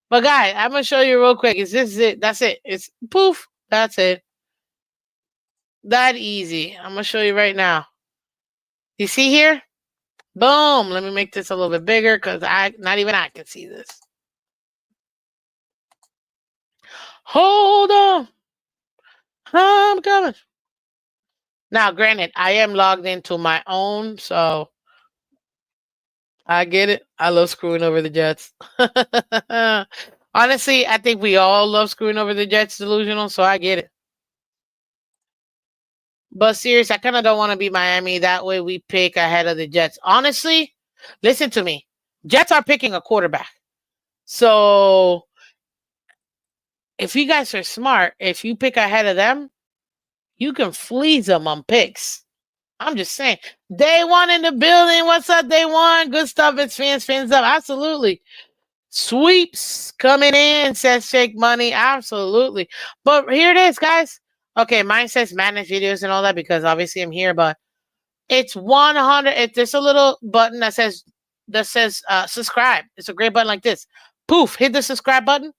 But guys, I'm going to show you real quick. Is this it? That's it. It's poof. That's it. That easy. I'm going to show you right now. You see here? Boom. Let me make this a little bit bigger because not even I can see this. Hold on. I'm coming. Now, granted, I am logged into my own, so I get it. I love screwing over the Jets. Honestly, I think we all love screwing over the Jets delusional, so I get it. But serious, I kind of don't want to be Miami. That way we pick ahead of the Jets. Honestly, listen to me. Jets are picking a quarterback. So if you guys are smart, if you pick ahead of them, you can fleece them on picks. I'm just saying. Day one in the building. What's up, day one? Good stuff. It's Phins up. Absolutely. Sweeps coming in, says Shake Money. Absolutely. But here it is, guys. Okay, mine says manage videos and all that because obviously I'm here, but it's 100. There's a little button that says subscribe. It's a great button like this. Poof, hit the subscribe button.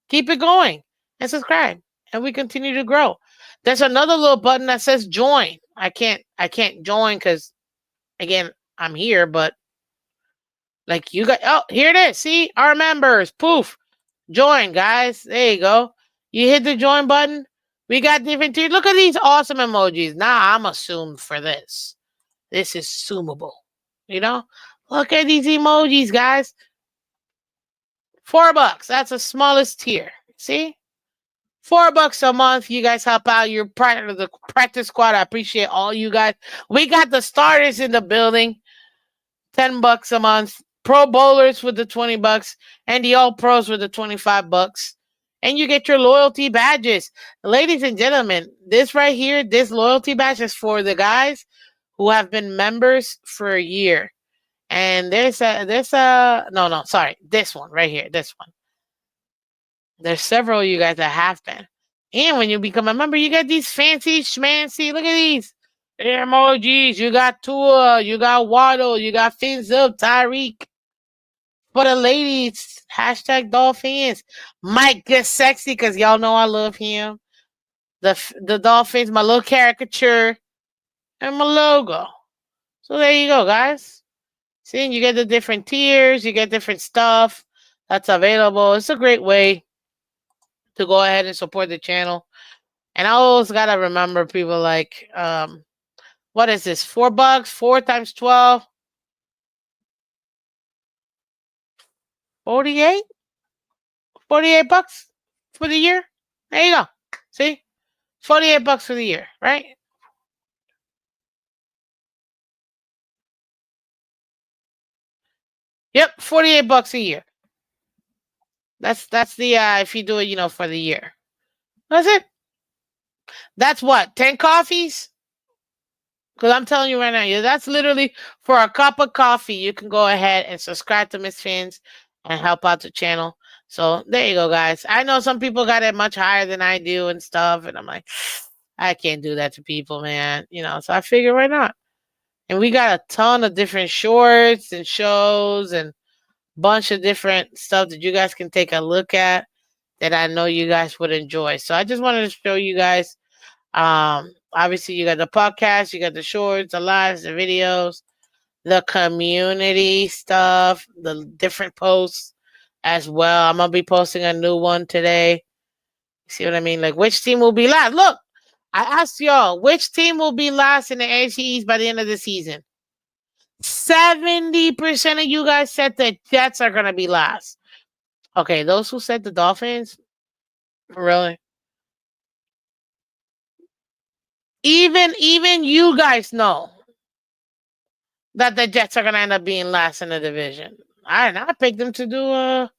Keep it going and subscribe, and we continue to grow. There's another little button that says join. I can't join because again I'm here, but like you got. Oh, here it is. See our members. Poof, join, guys. There you go. You hit the join button. We got different tiers. Look at these awesome emojis. Now I'm assumed for this. This is assumable. You know? Look at these emojis, guys. $4. That's the smallest tier. See? $4 a month. You guys help out. You're part of the practice squad. I appreciate all you guys. We got the starters in the building. $10 a month. Pro bowlers with the $20 and the all pros with the $25. And you get your loyalty badges. Ladies and gentlemen, this right here, this loyalty badge is for the guys who have been members for a year. And this one right here, this one. There's several of you guys that have been. And when you become a member, you get these fancy schmancy. Look at these emojis. You got Tua, you got Waddle, you got Phins up, Tyreek. For the ladies, hashtag Dolphins. Mike gets sexy because y'all know I love him. The Dolphins, my little caricature, and my logo. So there you go, guys. See, you get the different tiers, you get different stuff that's available. It's a great way to go ahead and support the channel. And I always gotta remember people like, what is this? $4, 4 times 12, 48, $48 for the year. There you go. See, $48 for the year, right? Yep, $48 a year. That's the if you do it, for the year. That's it. That's what 10 coffees. Because I'm telling you right now, that's literally for a cup of coffee. You can go ahead and subscribe to Miss Phins and help out the channel. So there you go, guys. I know some people got it much higher than I do and stuff, and I'm like, I can't do that to people, man. So I figure why not? And we got a ton of different shorts and shows and bunch of different stuff that you guys can take a look at that I know you guys would enjoy. So I just wanted to show you guys. Obviously you got the podcast, you got the shorts, the lives, the videos, the community stuff, the different posts as well. I'm gonna be posting a new one today. See what I mean? Like which team will be last? Look, I asked y'all which team will be last in the AFC East by the end of the season. 70% of you guys said the Jets are gonna be last. Okay, those who said the Dolphins, really? Even you guys know that the Jets are gonna end up being last in the division. I picked them to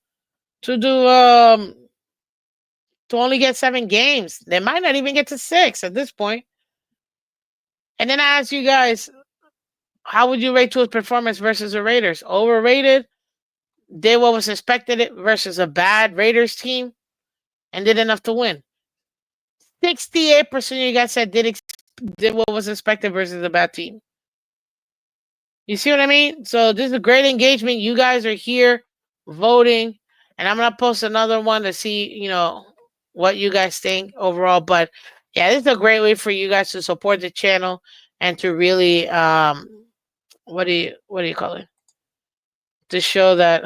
only get 7 games. They might not even get to 6 at this point. And then I asked you guys, how would you rate Tua's performance versus the Raiders? Overrated, did what was expected versus a bad Raiders team, and did enough to win. 68% of you guys said did what was expected versus a bad team. You see what I mean? So this is a great engagement. You guys are here voting, and I'm gonna post another one to see, what you guys think overall. But yeah, this is a great way for you guys to support the channel and to really what do you call it? To show that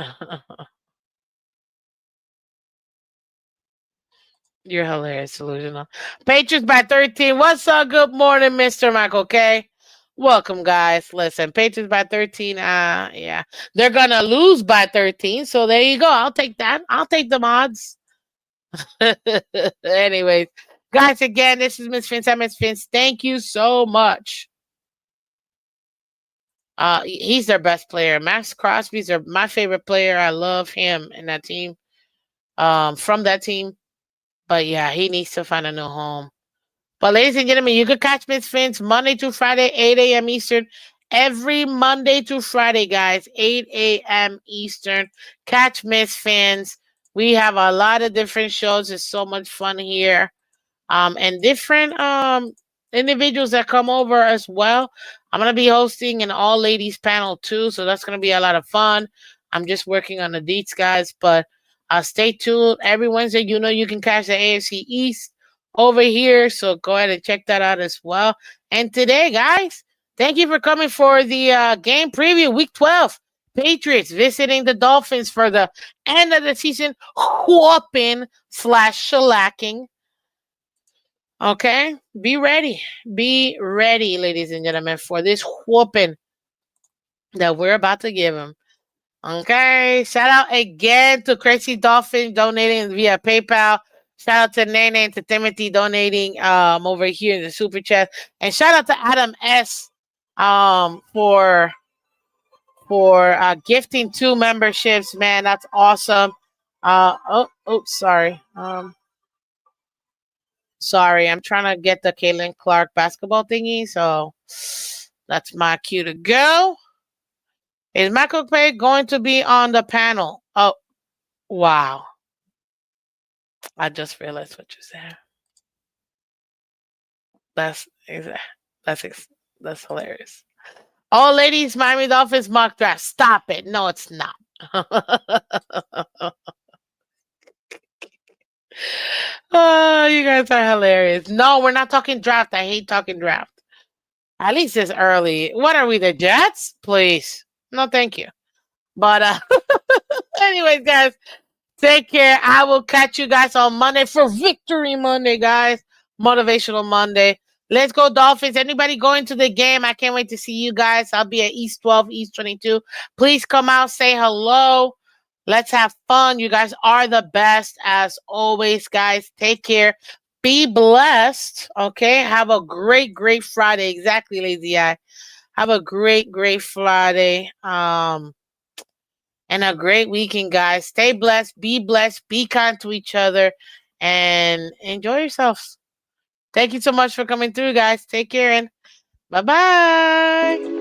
You're hilarious, delusional. Patriots by 13. What's up? Good morning, Mr. Michael K. Welcome, guys. Listen, Patriots by 13. Yeah. They're gonna lose by 13. So there you go. I'll take that. I'll take the odds. Anyways, guys, again, this is Miss Phins. I'm Miss Phins. Thank you so much. He's their best player. Max Crosby's my favorite player. I love him in that team. From that team. But yeah, he needs to find a new home. But ladies and gentlemen, you can catch Miss Phins Monday to Friday, 8 a.m. Eastern. Every Monday to Friday, guys, 8 a.m. Eastern. Catch Miss Phins. We have a lot of different shows. It's so much fun here. And different individuals that come over as well. I'm gonna be hosting an all ladies panel too, so that's gonna be a lot of fun. I'm just working on the deets, guys, but stay tuned. Every Wednesday, you can catch the AFC East over here, so go ahead and check that out as well. And today, guys, thank you for coming for the game preview, Week 12. Patriots visiting the Dolphins for the end of the season whooping / shellacking. Okay, be ready. Be ready, ladies and gentlemen, for this whooping that we're about to give them. Okay, shout out again to Crazy Dolphin donating via PayPal. Shout out to Nene and to Timothy donating over here in the super chat, and shout out to Adam S for gifting 2 memberships. Man, that's awesome. Sorry. Sorry, I'm trying to get the Caitlin Clark basketball thingy, so that's my cue to go. Is Michael Clay going to be on the panel? Oh, wow. I just realized what you said. That's hilarious. Oh, ladies, Miami Dolphins mock draft. Stop it. No, it's not. Oh, you guys are hilarious. No, we're not talking draft. I hate talking draft. At least it's early. What are we, the Jets? Please. No, thank you. But anyways, guys, take care. I will catch you guys on Monday for Victory Monday, guys. Motivational Monday. Let's go, Dolphins. Anybody going to the game? I can't wait to see you guys. I'll be at East 12, East 22. Please come out, say hello. Let's have fun. You guys are the best as always, guys. Take care. Be blessed. Okay. Have a great, great Friday. Exactly, Lazy Eye. Have a great, great Friday. And a great weekend, guys. Stay blessed. Be kind to each other, and enjoy yourselves. Thank you so much for coming through, guys. Take care and bye-bye.